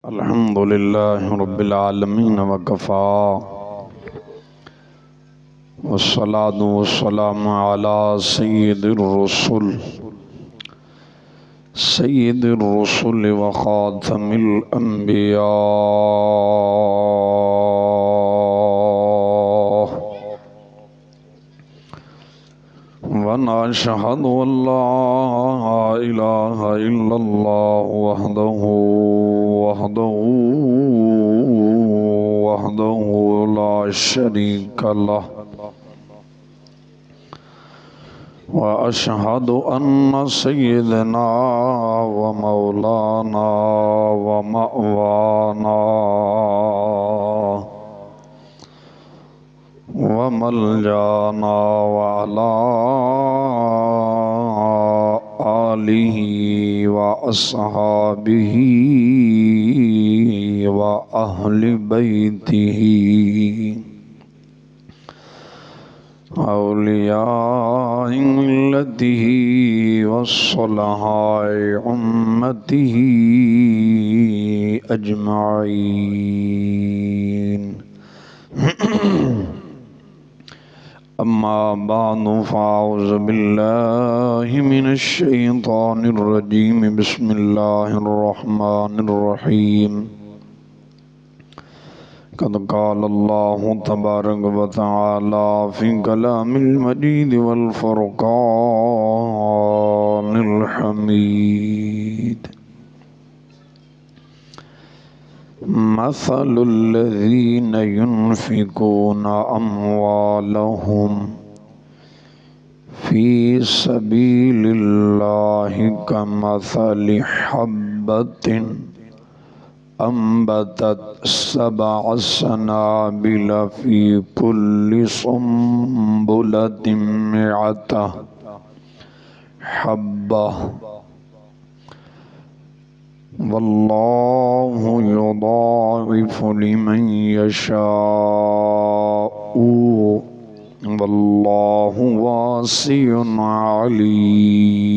الحمد لله رب العالمين وكفى والصلاة والسلام على سيد الرسل وخاتم الأنبياء ونشهد أن لا إله إلا الله وحده لا شريك له وأشهد أن سيدنا ومولانا ومأوانا وملجانا وعلى آله وأصحابه وأهل بيته أولياء ملته والصلحاء أمته أجمعين أما بعد فأعوذ بالله من الشيطان الرجيم بسم الله الرحمن الرحيم قد قال الله تبارك وتعالى في كلام المجيد والفرقان الحميد مثل الذين ينفقون أموالهم في سبيل الله كمثل حبة أنبتت 7 سنابل في كل سنبلة 100 حبة والله يضاعف لمن يشاء والله واسع عليم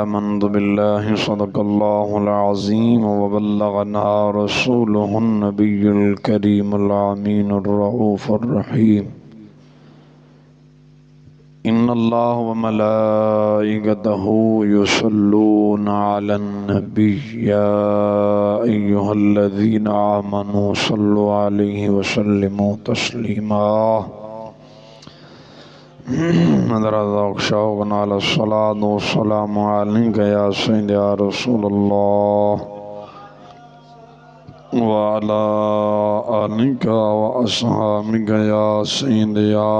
آمنت بالله صدق الله العظيم وبلغنا رسوله النبي الكريم الأمين الرؤوف الرحيم إن الله وملائكته يصلون على النبي يا أيها الذين آمنوا صلوا عليه وسلموا تسليما حضرت شوقنا على الصلاة والسلام عليك يا سيدي يا رسول الله وعلى آلك وأصحابك يا سيدي يا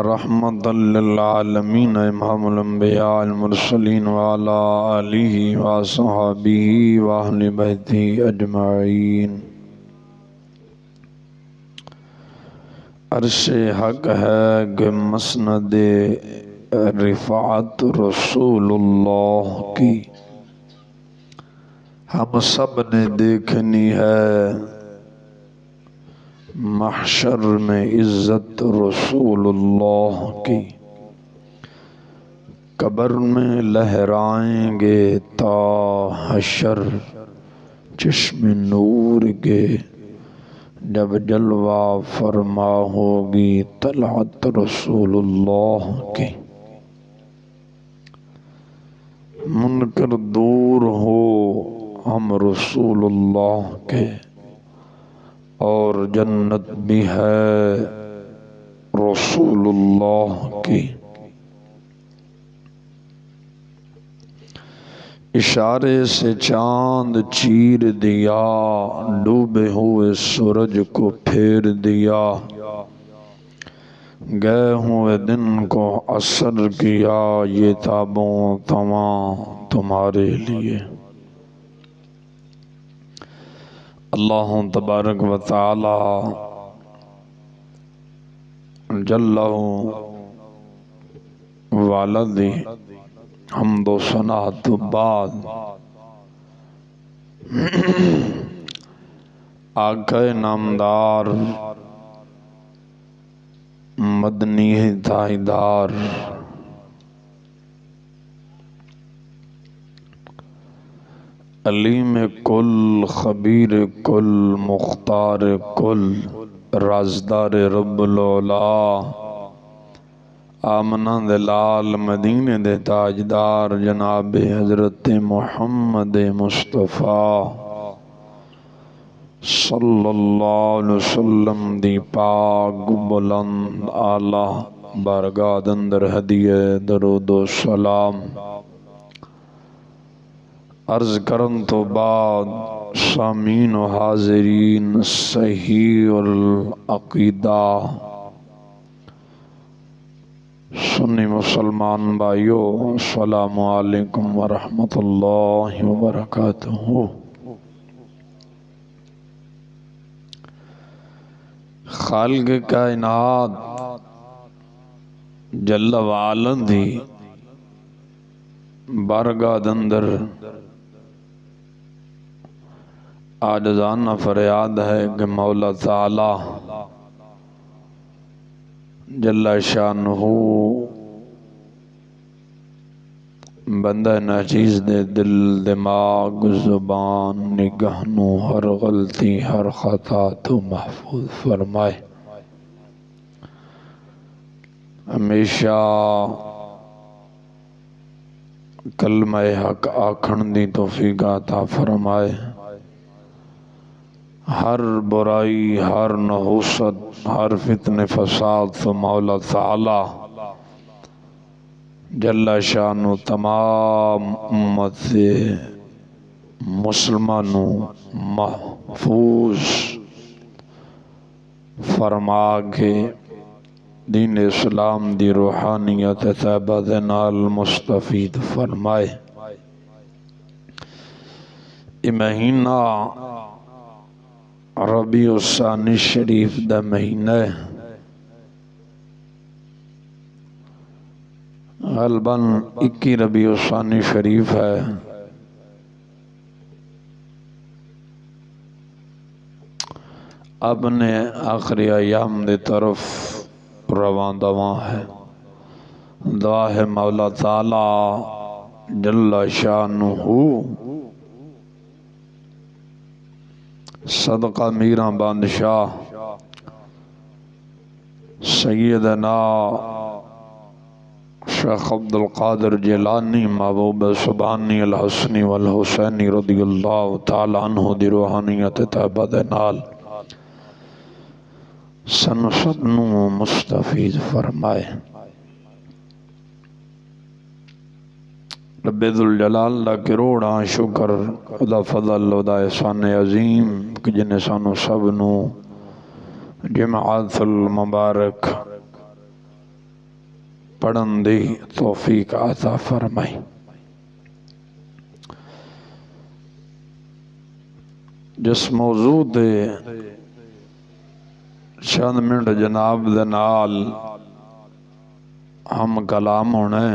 رحمة للعالمين امام الانبیاء المرسلین وعلى آلہ وصحبہ واہل بیتہ اجمعین۔ عرش حق ہے کہ مسند رفعت رسول اللہ کی ہم سب نے دیکھنی ہے، محشر میں عزت رسول اللہ کی، قبر میں لہرائیں گے تا حشر چشم نور کے، جب جلوہ فرما ہوگی طلعت رسول اللہ کی۔ منکر دور ہو ہم رسول اللہ کے، اور جنت بھی ہے رسول اللہ کی۔ اشارے سے چاند چیر دیا، ڈوبے ہوئے سورج کو پھیر دیا، گئے ہوئے دن کو عصر کیا، یہ تابوں تمام تمہارے لیے۔ اللہ تبارک و تعالی جلہ والدی حمد و ثنا تو بعد آقا نامدار مدنی تائیدار علیم کل، خبیر کل، مختار کل، رازدار رب العلا، آمنہ دلال مدینے دے تاجدار جناب حضرت محمد مصطفیٰ صلی اللہ علیہ وسلم دی پاک بلند آلہ بارگاہ اندر ہدیہ درود و سلام عرض کرن تو بعد سامعین و حاضرین صحیح العقیدہ سنی مسلمان بھائیو، السلام علیکم ورحمۃ اللہ وبرکاتہ۔ خالق کائنات جل وعلا دی بارگاہ اندر عاجزانہ فریاد ہے کہ مولا تعالی جل شانہ بندہ ناچیز دے دل، دماغ، زبان، نگہنوں ہر غلطی ہر خطا تو محفوظ فرمائے، ہمیشہ کلمہ حق آکھن دی توفیق عطا فرمائے، ہر برائی، ہر نحوست، ہر فتن فساد تو مولا تعالی جل شانہ تمام امت مسلمانوں محفوظ فرما کے دین اسلام دی روحانیت طیبہ دے نال مستفید فرمائے۔ یہ مہینہ ربیع الثانی شریف دا مہینہ ہے، غالباً 21 ربیع الثانی شریف ہے۔ اپنے آخری ایام دے طرف رواں دواں ہے، دعا ہے مولا تعالی جل شانہ صدقہ میراں بادشاہ سیدنا شیخ عبدالقادر جیلانی محبوب سبحانی الحسنی والحسینی رضی اللہ تعالی عنہ دی روحانیت طیبہ دے نال سن سبنوں مستفید فرمائے۔ رب ذوالجلال دا کروڑاں شکر، خدا فضل، خدا احسان عظیم کہ جنہیں سانو سبنوں جمعات المبارک پڑھن دی توفیق عطا فرمائی۔ جس موضوع دے چند منٹ جناب دے نال ہم کلام ہونے،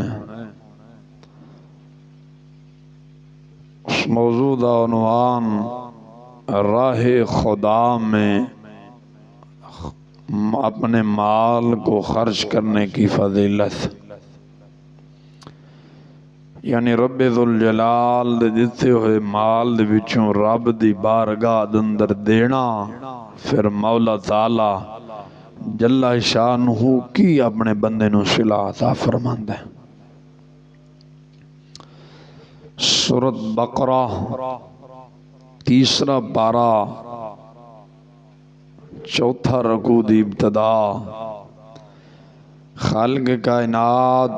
اس موضوع دا عنوان راہ خدا میں اپنے مال کو خرچ کرنے کی فضیلت، یعنی رب ذوالجلال دے دیتے ہوئے مال دے وچوں رب دی بارگاہ اندر دینا، پھر مولا تعالی جل شانہ کی اپنے بندے نو صلہ عطا فرماندا ہے۔ سورۃ بقرہ تیسرا پارہ چوتھا رکوع دی ابتدا، خالق کائنات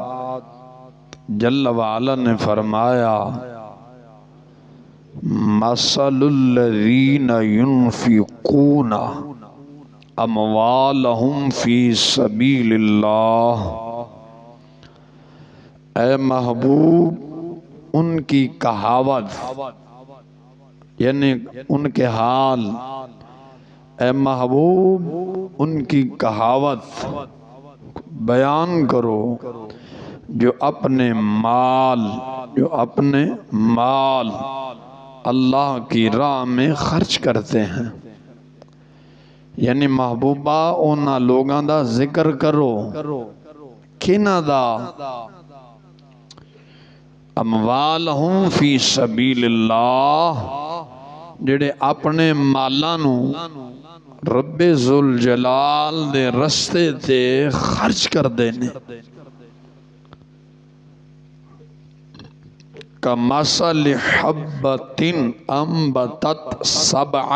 جل وعلا نے فرمایا مثل الذین ينفقون اموالہم فی سبیل اللہ، اے محبوب ان کی کہاوت یعنی ان کے حال، اے محبوب ان کی کہاوت بیان کرو جو اپنے مال اللہ کی راہ میں خرچ کرتے ہیں، یعنی محبوبہ اونا لوگاں دا ذکر کرو، کنہ دا؟ اموالہم فی سبیل اللہ، جڑے اپنے مالاں نو رب ذوالجلال دے رستے تے خرچ کر دینے، کمثل حبۃ انبتت سبع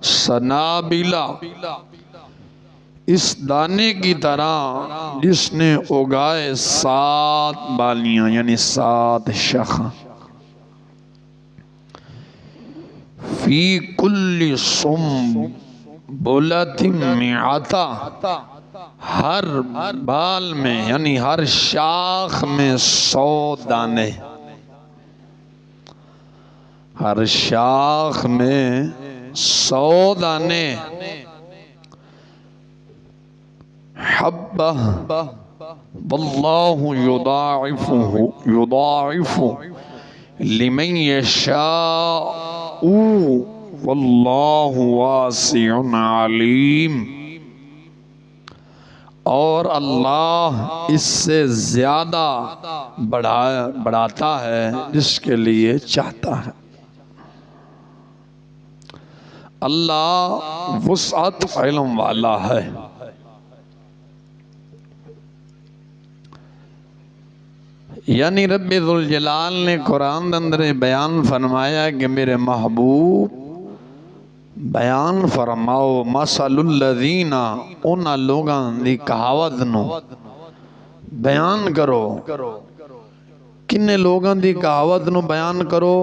سنابل، اس دانے کی طرح جس نے اگائے 7 بالیاں یعنی 7 شاخیں، فی کل سنبلۃ مئۃ، ہر بال میں یعنی ہر شاخ میں 100 دانے، ہر شاخ میں 100 دانے، حبہ واللہ یضاعف لمن یشاء واللہ واسع علیم، اور اللہ اس سے زیادہ بڑھاتا ہے جس کے لیے چاہتا ہے۔ اللہ وسعت علم والا ہے۔ یعنی رب ذوالجلال نے قرآن اندر بیان فرمایا کہ میرے محبوب بیان فرماؤ مثل الذین، ان لوگاں دی کہاوت نو بیان کرو، کنے لوگاں دی کہاوت نو بیان کرو؟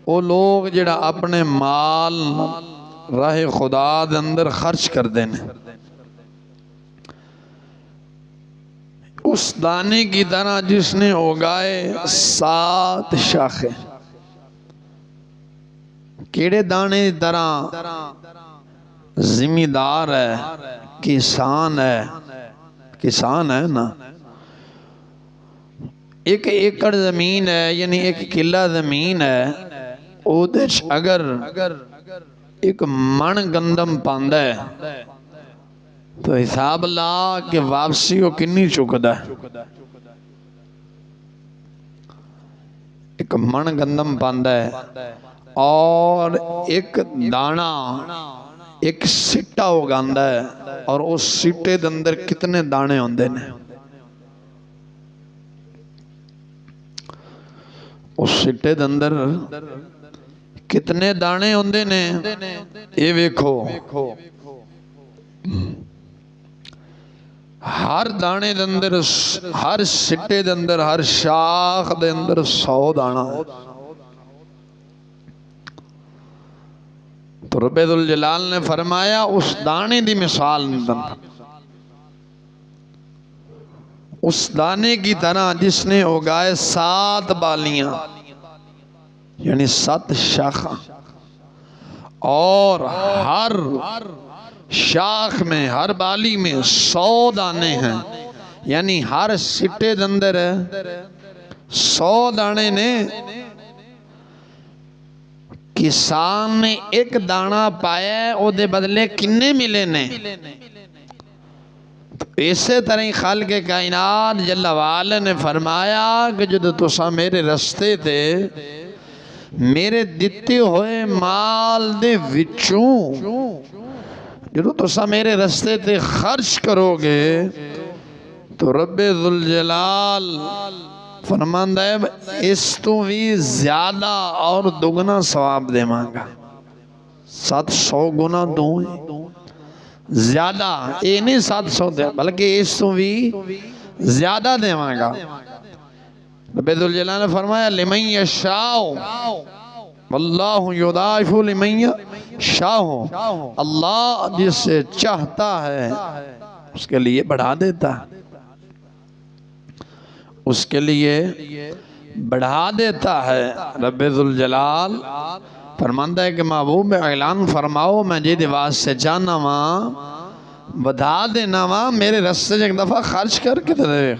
او لوگ جڑا اپنے مال راہ خدا دے اندر خرچ کر دینے، اس دانے کی طرح جس نے اگائے 7 شاخیں۔ کیڑے دانے کی طرح؟ زمیندار ہے، کسان ہے نا، 1 ایکڑ زمین ہے یعنی 1 کلہ زمین ہے، اودش اگر 1 من گندم پاندا ہے تو حساب لا کہ واپسی وہ کنی چکدا ہے۔ 1 من گندم پاندا ہے اور 1 دانا 1 سٹا اگاندا ہے، اور اس سٹے دے اندر کتنے دانے ہوندے نے؟ اس سٹے دے اندر کتنے دانے ہوندے نے؟ اے ویکھو، ہر دانے دے اندر، ہر سٹے دے اندر، ہر شاخ دے اندر 100 دانا ہے۔ تو رب ذوالجلال نے فرمایا اس دانے دی مثال اس دانے کی طرح جس نے اگائے 7 بالیاں یعنی 7 شاخیں، اور ہر شاخ میں، ہر بالی میں 100 دانے ہیں، یعنی ہر سٹے دے اندر 100 دانے نے۔ کسان نے 1 دانا پایا ہے، او دے بدلے کنے ملے نے؟ اسی طرح خالق کائنات جل وعلا نے فرمایا کہ جدو تساں میرے رستے تے میرے دتے ہوئے مال دے وچوں جدو تساں میرے رستے تے خرچ کرو گے تو رب ذوالجلال فرماندا ہے اس تو بھی زیادہ اور دگنا ثواب دے مانگا، 700 گنا دوں زیادہ، اے نہیں 700 دے بلکہ اس تو بھی زیادہ دے مانگا۔ رب ذوالجلال نے فرمایا لمن یشاء واللہ یضاعف لمن یشاء، اللہ جس سے چاہتا ہے اس کے لیے بڑھا دیتا ہے، اس کے لیے بڑھا دیتا ہے۔ رب ذوالجلال فرماندا ہے کہ محبوب اعلان فرماؤ میں جی دیواز سے جانا ماں بدا دینا ماں میرے رستے سے 1 دفعہ خرچ کر کے دے،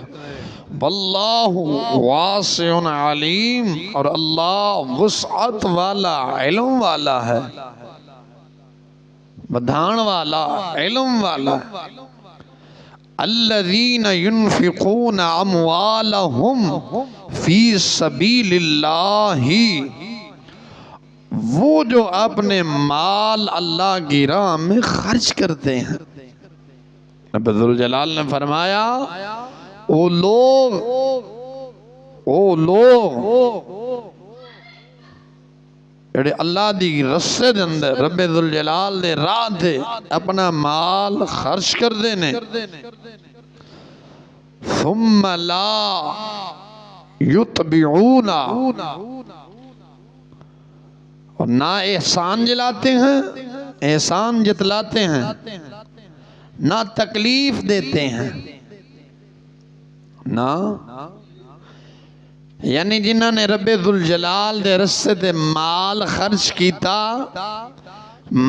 واللہ واسع علیم، اور اللہ وسعت والا علم والا ہے، بدھان والا علم والا ہے۔ الذین ينفقون اموالهم فی سبیل اللہ، وہ جو اپنے مال اللہ کی راہ میں خرچ کرتے ہیں۔ رب ذوالجلال نے فرمایا او لوگ جڑے اللہ دی رسے دے اندر رب ذوالجلال دے راہ دے اپنا مال خرچ کر دینے، ثم لا یتبعون، اور نہ احسان جلاتے ہیں، احسان جتلاتے ہیں، نہ تکلیف دیتے ہیں، نہ یعنی جنہاں نے رب ذوالجلال دے رسے دے مال خرچ کیتا،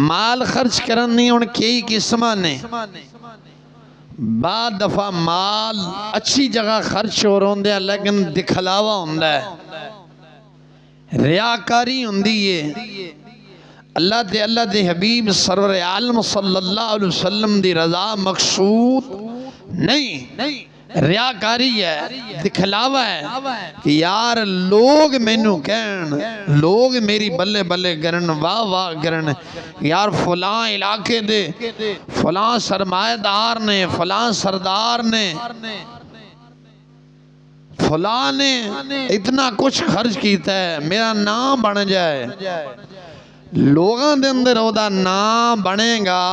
مال خرچ کرنی ان کئی قسمہ نے، بعد دفعہ مال اچھی جگہ خرچ ہو رہا ہے لیکن دکھلاوا ہوندہ ہے، ریاکاری ہوندی ہے، اللہ دے حبیب سرور عالم صلی اللہ علیہ وسلم دی رضا مقصود نہیں، ریاکاری ہے، دکھلاوا ہے کہ یار لوگ مینوں کہن، لوگ میری بلے بلے کرن، واہ واہ کرن، یار فلاں علاقے دے فلاں سرمایہ دار نے، فلاں سردار نے، فلاں نے اتنا کچھ خرچ کیتا ہے، میرا نام بن جائے، لوگاں دے اندر او دا نام بنے گا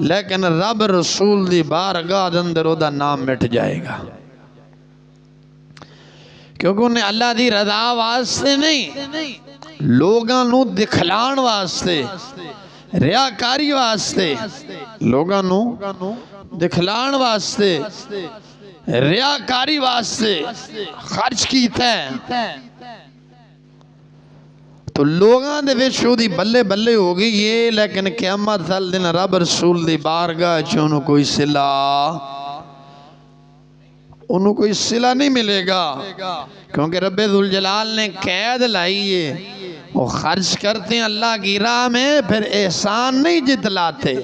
لیکن رب رسول دی بارگاہ دے اندر او دا نام مٹ جائے گا، کیونکہ انہیں اللہ دی رضا واسطے نہیں، لوگاں نو دکھلان واسطے، ریاکاری واسطے، لوگاں نو دکھلان واسطے، ریاکاری واسطے خرچ کیتا ہے، تو لوگاں دے وچ دی بلے بلے ہو گئی یہ، لیکن قیامت تل دن رب رسول دی بارگاہ چونوں کوئی صلہ نہیں ملے گا، کیونکہ رب ذوالجلال نے قید لائی ہے، وہ خرچ کرتے ہیں اللہ کی راہ میں، پھر احسان نہیں جتلاتے،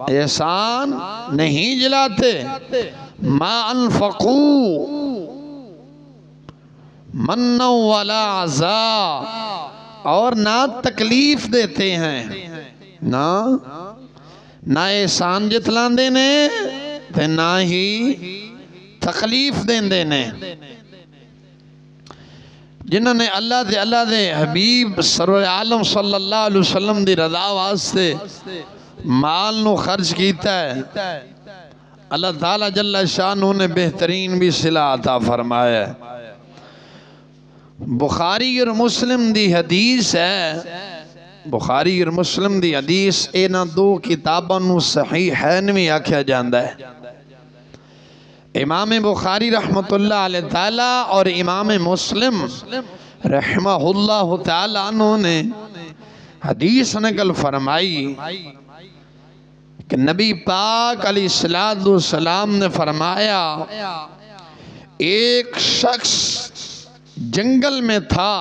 احسان نہیں جلاتے، ما انفقو من ولا عزا، اور نہ تکلیف دیتے ہیں، نہ احسان جتلان دینے تے نہ ہی تکلیف دین دینے۔ جنہوں نے اللہ دے حبیب سرور عالم صلی اللہ علیہ وسلم دی رضا واسطے مال نو خرچ کیتا ہے، اللہ تعالیٰ جل شانہ نے بہترین بھی صلہ عطا فرمایا ہے۔ بخاری اور مسلم دی حدیث ہے، بخاری اور مسلم دی حدیث اینا دو کتاباں نو صحیحین میں آکھیا جاندہ ہے۔ امام بخاری رحمت اللہ علیہ تعالی اور امام مسلم رحمہ اللہ تعالی عنہ نے حدیث نقل فرمائی کہ نبی پاک علیہ السلام نے فرمایا ایک شخص جنگل میں تھا،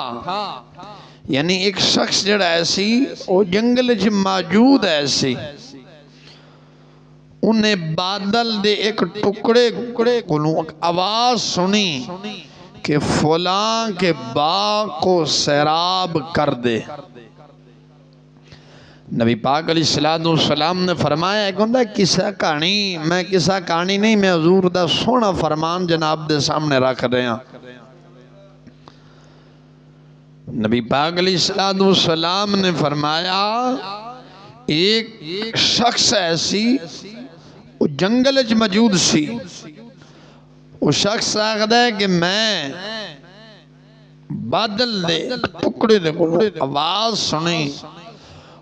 یعنی ایک شخص جڑا ایسی وہ جنگل جو موجود ایسی، انہیں بادل دے ایک ٹکڑے کو آواز سنی کہ فلاں کے باغ کو سیراب کر دے۔ نبی پاک علیہ السلام نے فرمایا ایک ہوندہ قصہ کہانی، میں قصہ کہانی نہیں، میں حضور دا سونا فرمان جناب دے سامنے رکھ رہے ہیں۔ نبی پاک علیہ السلام نے فرمایا ایک شخص ایسی وہ جنگل اچ موجود سی، وہ شخص آگدا ہے کہ میں بادل دے ٹکڑے دے آواز سنی،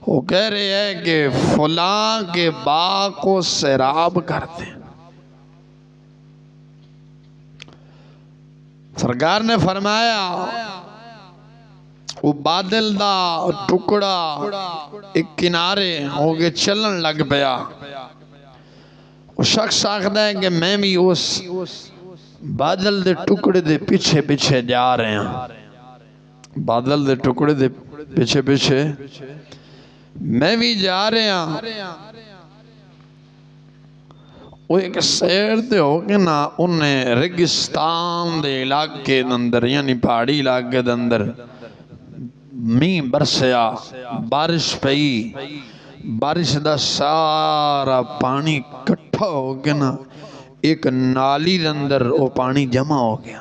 وہ کہہ رہے ہیں کہ فلاں کے باغ کو سیراب کر دیں۔ سرکار نے فرمایا وہ بادل دا ٹکڑا ایک کنارے ہو کے چلن لگ پیا، وہ شخص آخدا ہے کہ میں بھی اس بادل دے ٹکڑے دے پیچھے پیچھے جا رہے ہیں، بادل دے ٹکڑے دے پیچھے پیچھے میں بھی جا رہے ہیں۔ وہ ایک سیر دے ہو کے نا انہیں ریگستان دے علاقے اندر یعنی پہاڑی علاقے اندر می برسیا بارش پئی بارش دا سارا پانی کٹھا ہو کے نا ایک نالی دے اندر وہ پانی جمع ہو گیا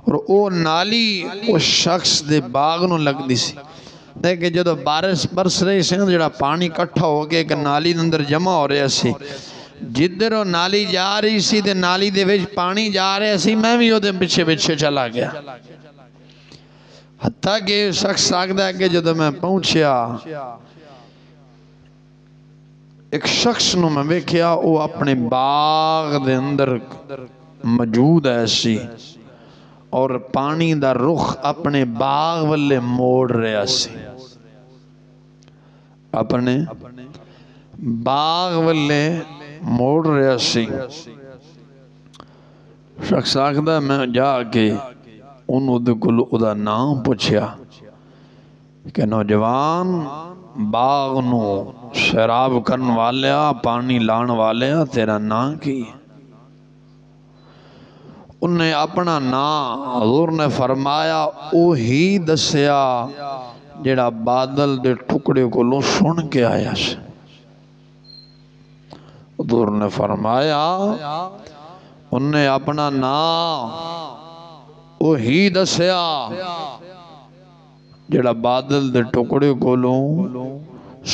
اور وہ نالی اس شخص دے باغ نو لگ دی سی دیکھیں جدو بارش برس رہی سی جڑا پانی کٹھا ہو کے ایک نالی دے اندر جمع ہو رہا سی جدھر وہ نالی جا رہی سی تے نالی دے وچ پانی جا رہا سی میں بھی وہ دے پیچھے پیچھے چلا گیا حتیٰ کہ شخص آگدا ہے کہ جدو میں پہنچیا ایک شخص نو میں ویکھیا وہ اپنے باغ دے اندر موجود ہے سی اور پانی دا رخ اپنے باغ والے موڑ رہا سی اپنے باغ والے موڑ رہا سی شخص آگدا میں جا کے انہوں دے کلو ادا نام پوچھیا کہ نوجوان باغ نو شراب کرن والیا پانی لان والیا تیرا نام کی انہیں اپنا نام حضور نے فرمایا اوہی دسیا جڑا بادل دے ٹکڑے کو لو سن کے آیا سے حضور نے فرمایا انہیں اپنا نام اوہی دسیا جڑا بادل دے ٹکڑے کو لو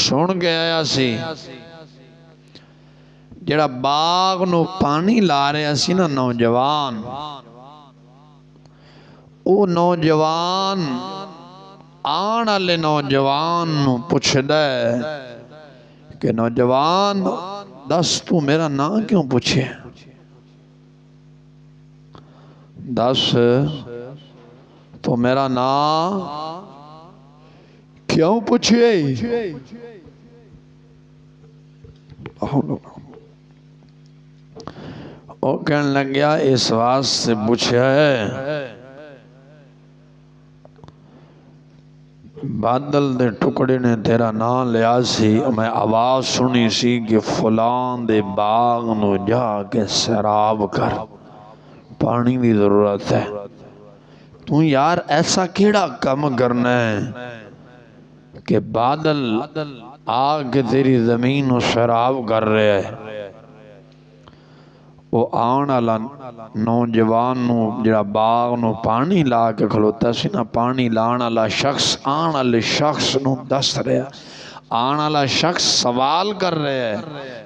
سن کے آیا سی جڑا باغ نو پانی لا رہا سی نا نوجوان او نوجوان آن والے نوجوان نو پوچھ دے کہ نوجوان دس تو میرا نام کیوں پوچھے دس تو میرا نام کیوں پوچھے وہ کہنے لگ گیا اس واسطے سے پوچھا ہے بادل دے ٹکڑے نے تیرا نام لیا سی میں آواز سنی سی کہ فلان دے باغ نو جا کے سیراب کر پانی بھی ضرورت ہے تو یار ایسا کیڑا کم کرنا ہے کہ بادل آگ تیری زمین و سیراب کر رہے ہیں وہ آن والا نوجوان نو جڑا باغ نو پانی لا کے کھلوتا سی نا پانی لان والا شخص آن والے شخص نو دس رہا آن والا شخص سوال کر رہا ہے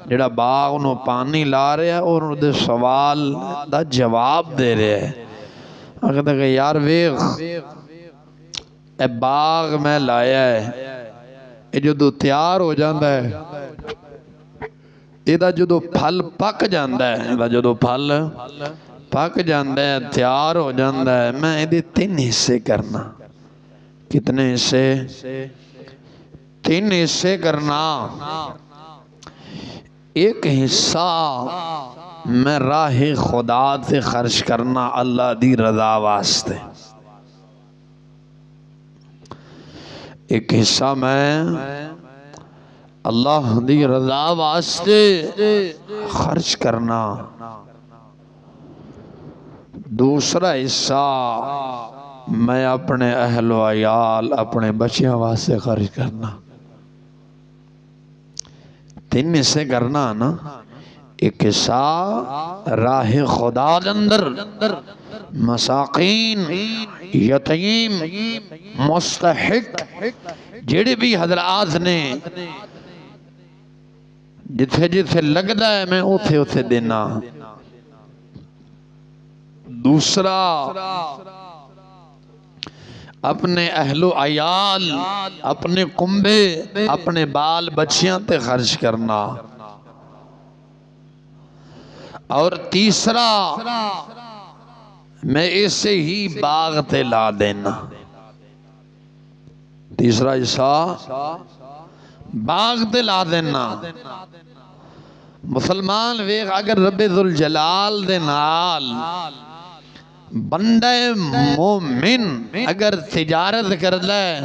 جڑا باغ نو پانی لا رہا ہے اور دے سوال دا جواب دے رہا ہے اگر کہ یار ویخ اے باغ میں لایا ہے اے جدو تیار ہو جاندہ ہے ایدہ جدو پھل پک جاندہ ہے ایدہ جدو پھل پک جاندہ ہے تیار ہو جاندہ ہے میں ایدے 3 حصے کرنا کتنے حصے 3 حصے کرنا ایک حصہ میں راہ خدا سے خرچ کرنا اللہ دی رضا واسطے ایک حصہ میں اللہ دی رضا واسطے خرچ کرنا دوسرا حصہ میں اپنے اہل و عیال اپنے بچیاں واسطے خرچ کرنا 3 حصے کرنا نا ایک حصہ راہ خدا اندر مساکین یتیم مستحق جڑے بھی حضرات نے جتھے جتھے لگدا ہے میں اوتھے اوتھے دینا دوسرا اپنے اہل و عیال اپنے کنبے اپنے بال بچیاں تے خرچ کرنا اور تیسرا میں اسے ہی باغ تے لا دینا تیسرا حصہ باغ تے لا دینا مسلمان ویخ اگر رب ذوالجلال دے نال بندہ مومن اگر تجارت کر لے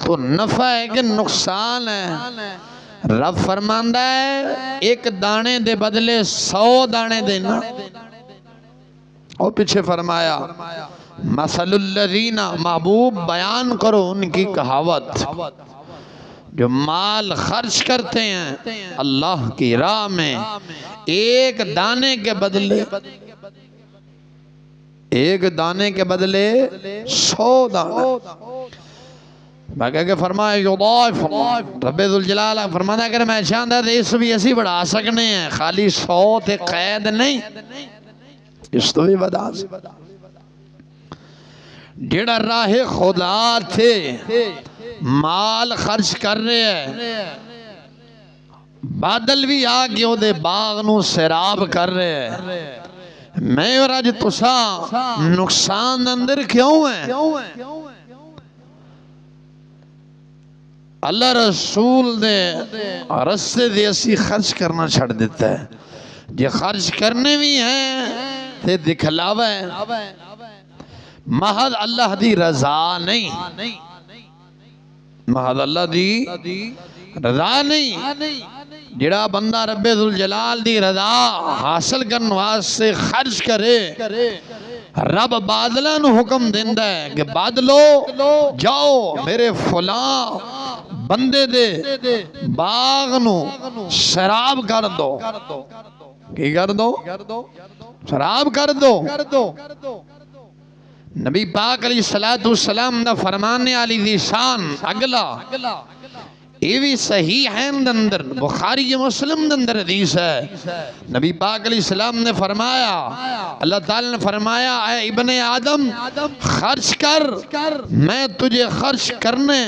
تو نفع ہے کہ نقصان ہے رب فرماندا ہے ایک دانے دے بدلے 100 دانے دینا. اور پیچھے فرمایا مثل الذین، محبوب بیان کرو ان کی کہاوت جو مال خرچ کرتے ہیں اللہ کی راہ میں ایک دانے کے بدلے 100 دانے. باقی کہ فرمایا یضاعف، رب ذوالجلال فرمانا ہے اگر میں چاہتا تو اس بھی اسی بڑھا سکنے ہیں، خالی 100 تے قید نہیں، اس تو بھی بڑھا سکتے. جڑا راہ خدا تھے مال خرچ کر رہے ہیں، بادل بھی آگے وہ دے باغ نو سیراب کر رہے ہیں، میں اور آج تسا نقصان اندر کیوں ہیں؟ اللہ رسول دے رستے دے اسی خرچ کرنا چھڑ دیتا ہے. جے خرچ کرنے بھی ہیں تے دکھلاوا ہے، محض اللہ دی رضا نہیں، محض اللہ دی رضا نہیں. جڑا بندہ رب ذوالجلال دی رضا حاصل کرنے واسطے خرچ کرے، رب بادلاں نو حکم دیندا ہے کہ بادلو جاؤ میرے فلاں بندے دے باغ نو شراب کر دو. کی کر دو؟ شراب کر دو. نبی پاک علیہ السلام دا فرمانے علی دی شان اگلا یہ بھی صحیح ہے اندر، بخاری مسلم اندر حدیث ہے. نبی پاک علیہ السلام نے فرمایا، اللہ تعالی نے فرمایا اے ابن آدم خرچ کر میں تجھے خرچ کرنے،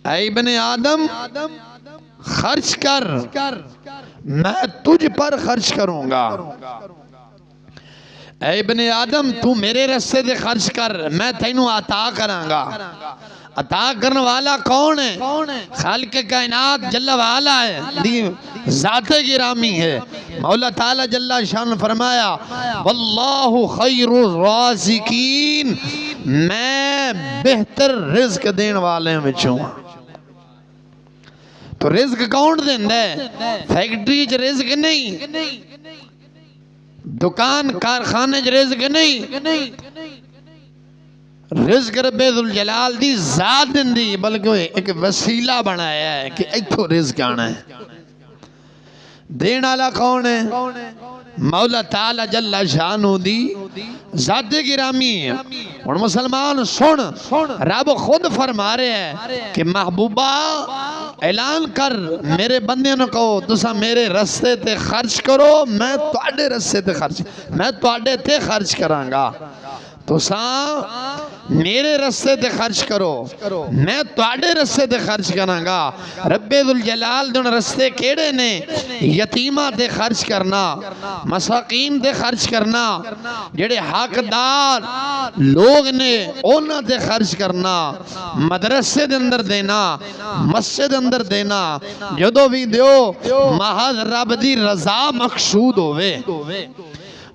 اے ابن آدم خرچ کر میں تجھ پر خرچ کروں گا. اے ابن آدم تو میرے رستے دے خرچ کر میں تینوں عطا کراں گا. عطا کرنے والا کون ہے؟ خالق کائنات جل وعلا ہے، ذات گرامی ہے. مولا تعالی جل شان فرمایا واللہ خیر الرازقین، میں بہتر رزق دین والے میں چھوں. تو رزق کون دیندا ہے؟ فیکٹری چ رزق نہیں، دکان کارخانے چ رزق نہیں، رزق رب ذوالجلال دی ذات دی، بلکہ ایک وسیلہ بنایا ہے کہ ایتھوں رزق آنا ہے. دین والا کون ہے؟ مولا تعالی جل شانہ دی ذات گرامی ہے. اور مسلمان سن، رب خود فرما رہے ہیں کہ محبوبہ اعلان کر میرے بندے نے کہو تسا میرے رستے تے خرچ کرو، میں تواڈے رستے تے خرچ، میں تواڈے تے خرچ کراں گا. تسا میرے رستے تے خرچ کرو، میں تواڈے رستے تے خرچ کراں گا. رب ذوالجلال دن رستے کیڑے نے؟ یتیماں تے خرچ کرنا، مساکین تے خرچ کرنا، جڑے حقدار لوگ نے انہاں تے خرچ کرنا، مدرسے دے اندر دینا، مسجد اندر دینا. جدو بھی دیو محض رب دی رضا مقصود ہوئے.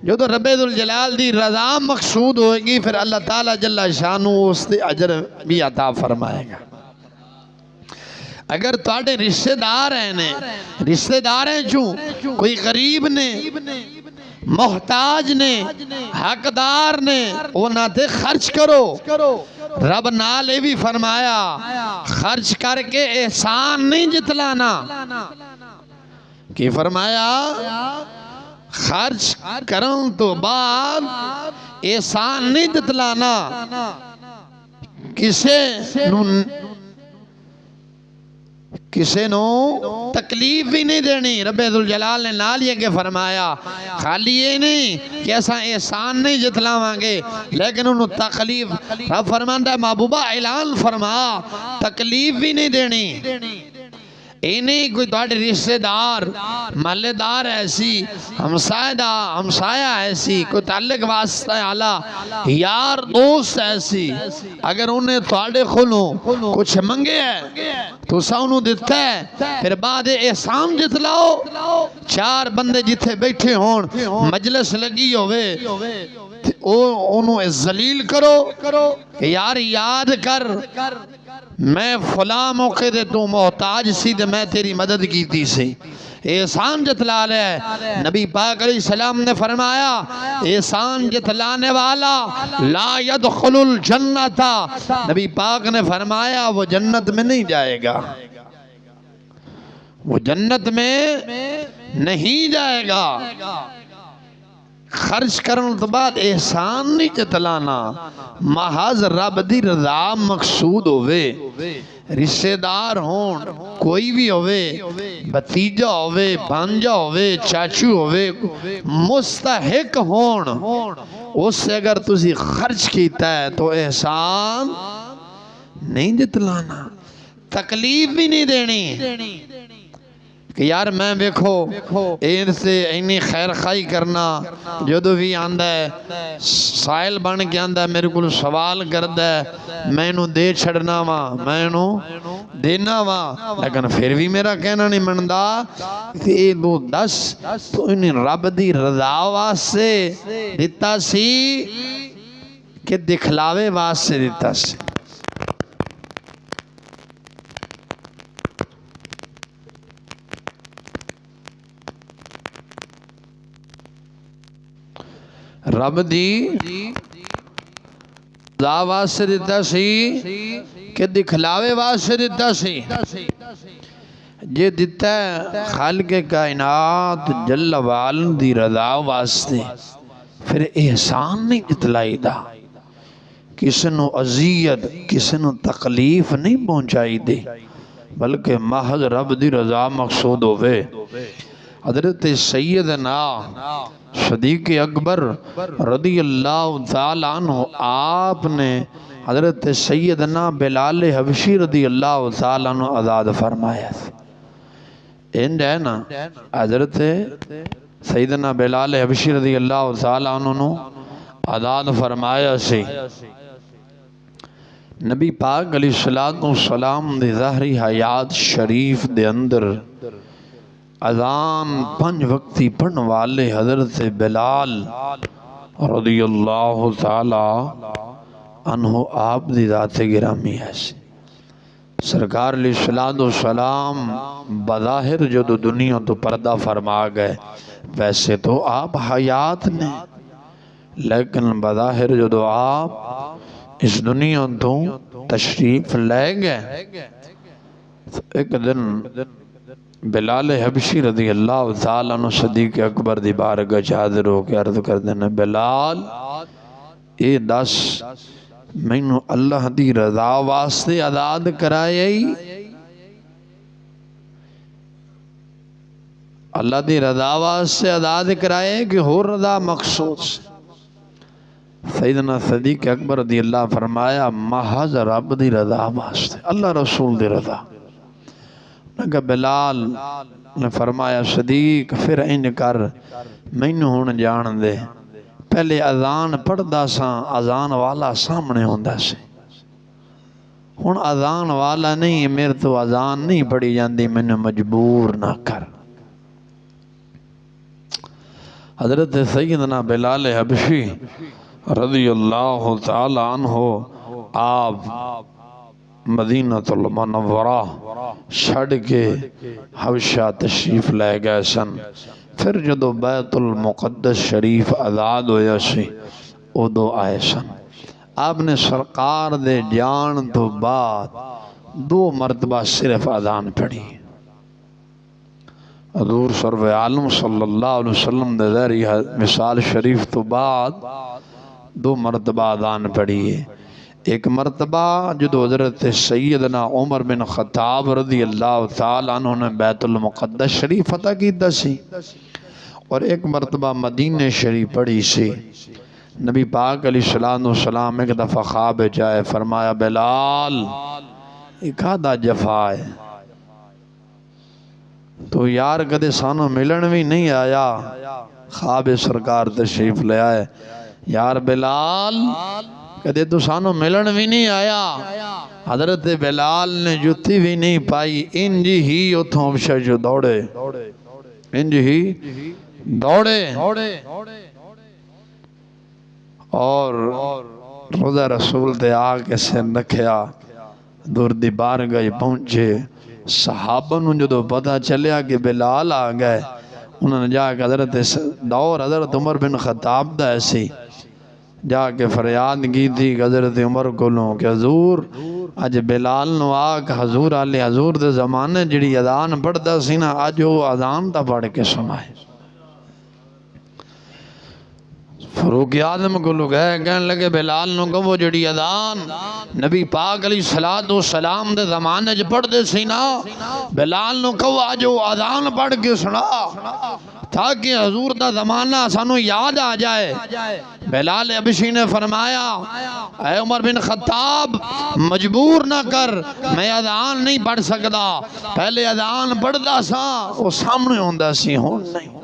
جو تو رب ذوالجلال دی رضا مقصود ہوئے گی پھر اللہ تعالی جل شانہ اس دے اجر بھی عطا فرمائے گا. اگر تواڈے رشتہ دار ہیں، رشتہ دار ہیں چوں کوئی غریب نے، محتاج نے، حقدار نے، انہاں تے خرچ کرو. رب نال یہ بھی فرمایا خرچ کر کے احسان نہیں جتلانا. کی فرمایا؟ خرچ کرن تو بعد احسان نہیں جتلانا، کسے نو تکلیف بھی نہیں دینی. رب ذوالجلال نے نال یہ کہ فرمایا خالی یہ نہیں کہ ایسا احسان نہیں جتلاواں گے لیکن انہوں تکلیف، رب فرماندا ہے محبوبہ اعلان فرما تکلیف بھی نہیں دینی. اے نہیں کوئی تواڈے رشتہ دار محلے دار ایسی، ہمسایہ ایسی، کوئی تعلق واسطہ اعلیٰ یار دوست ایسی، اگر انہیں تواڈے کھولوں کچھ منگے ہے تو سا انہوں دیتا ہے، پھر بعد احسان جتلاؤ. 4 بندے جتھے بیٹھے ہون مجلس لگی ہوئے انہوں ذلیل کرو کہ یار یاد کر میں فلاں موقع دے تو محتاج سی تے میں تیری مدد کیتی سی، احسان جتلا لے۔ نبی پاک علیہ السلام نے فرمایا احسان جتلانے والا لا يدخل الجنت، نبی پاک نے فرمایا وہ جنت میں نہیں جائے گا، وہ جنت میں نہیں جائے گا۔ خرچ کرنے تو بعد احسان نہیں جتلانا، محض رب دی رضا مقصود ہوئے، رشتہ دار ہون کوئی بھی ہوئے، بھتیجا ہوئے، بھانجا ہوئے، چاچو ہوئے، مستحق ہون، اس سے اگر تسی خرچ کیتا ہے تو احسان نہیں جتلانا، تکلیف بھی نہیں دینی کہ یار میں دیکھو این سے اینی خیر خائی کرنا، جدو بھی آندہ ہے سائل بن کے آندہ ہے میرے کو سوال کردہ ہے میں انہوں دے چھڑنا وہاں، میں انہوں دینا وہاں، لیکن پھر بھی میرا کہنا نہیں مندہ کہ اے دو دس تو انہیں رب دی رضا واسے دیتا سی کہ دکھلاوے واسے دیتا سی۔ رب دی رضا واسطے دیتا سی کہ دکھلاوے واسطے دیتا سی، یہ دیتا ہے خالق کائنات جل وعلا دی رضا واسطے، پھر احسان نہیں جتلائی دا، کسی نو اذیت کسی نو تکلیف نہیں پہنچائی دے، بلکہ محض رب دی رضا مقصود ہوئے۔ حضرت سیدنا صدیق اکبر رضی اللہ تعالیٰ عنہ آپ نے حضرت سیدنا بلال حبشی رضی اللہ تعالیٰ عنہ آزاد فرمایا، انڈ ہے نا حضرت سیدنا بلال حبشی رضی اللہ تعالیٰ عنہ آزاد فرمایا سی۔ نبی پاک علیہ السلام دی ظاہری حیات شریف دے اندر اذان 5 وقتی پڑھن والے حضرت بلال رضی اللہ تعالی عنہ آپ دی ذات گرامی ہے، سرکار علیہ السلام بظاہر جو دنیا تو پردہ فرما گئے، ویسے تو آپ حیات نے، لیکن بظاہر جو آپ اس دنیا تو تشریف لے گئے۔ ایک دن بلال حبشی رضی اللہ تعالیٰ عنہ صدیق اکبر دی بارگاہ حاضر ہو کے عرض کر دینا، بلال اے دس مینوں اللہ دی رضا واسطے آزاد کرائے، اللہ دی رضا واسطے آزاد کرائے کہ ہو رضا مقصود سے؟ سیدنا صدیق اکبر رضی اللہ فرمایا محض رب دی رضا واسطے، اللہ رسول دی رضا۔ کہ بلال نے فرمایا صدیق پھر ان کر مینوں ہون جان دے، پہلے اذان پڑھدا ساں اذان والا سامنے ہوندا سی، ہن اذان والا نہیں، میرے تو اذان نہیں پڑھی جاندی، مینوں مجبور نہ کر۔ حضرت سیدنا بلال حبشی رضی اللہ تعالی عنہ آپ مدینہ المنورہ چھڑ کے حبشہ تشریف لے گئے سن، پھر جدو بیت المقدس شریف آزاد ہویا سی ادو آئے سن۔ آپ نے سرکار دے جان تو بعد 2 مرتبہ صرف اذان پڑھی، حضور سرور عالم صلی اللہ علیہ وسلم دے ذریعہ مثال شریف تو بعد 2 مرتبہ اذان پڑھی ہے۔ ایک مرتبہ جدو حضرت سیدنا عمر بن خطاب رضی اللہ تعالیٰ عنہ نے بیت المقدس شریف فتح کیتا سی، اور ایک مرتبہ مدینہ شریف پڑھی سی۔ نبی پاک علیہ السلام ایک دفعہ خواب جائے، فرمایا بلال ایک آدھا جفا ہے تو یار کدے سانو ملن بھی نہیں آیا، خواب سرکار تشریف لے آئے، یار بلال کدے تو سانو ملن بھی نہیں آیا۔ حضرت بلال نے جتی بھی نہیں پائی، انج ہی اتھوں ابشہ جو دوڑے، انج ہی دوڑے اور روضہ رسول تے آ کے سر رکھیا حضور دی بارگاہ پہنچے صحابہ نو جدو پتہ چلیا کہ بلال آ گئے انہوں نے جا کے حضرت عمر بن خطاب دا ایسی جا کے فریاد کی تھی حضرت عمر کو لوں کہ حضور اج بلال نو آگ حضور علی حضور دے زمانے جڑی اذان پڑھدا سی نا اج وہ اذان تا پڑھ کے سنائے فاروق اعظم کو لوگ کہنے لگے بلال نو کہ وہ جڑی اذان نبی پاک علیہ السلام دے زمانے جو پڑھ دے سی نا بلال نو کہ وہ آج وہ اذان پڑھ کے سنا تاکہ حضور دا زمانہ سانو یاد آ جائے بلال حبشی نے فرمایا اے عمر بن خطاب مجبور نہ کر میں اذان نہیں پڑھ سکتا پہلے اذان پڑھدا سا وہ سامنے ہوندا سی ہون نہیں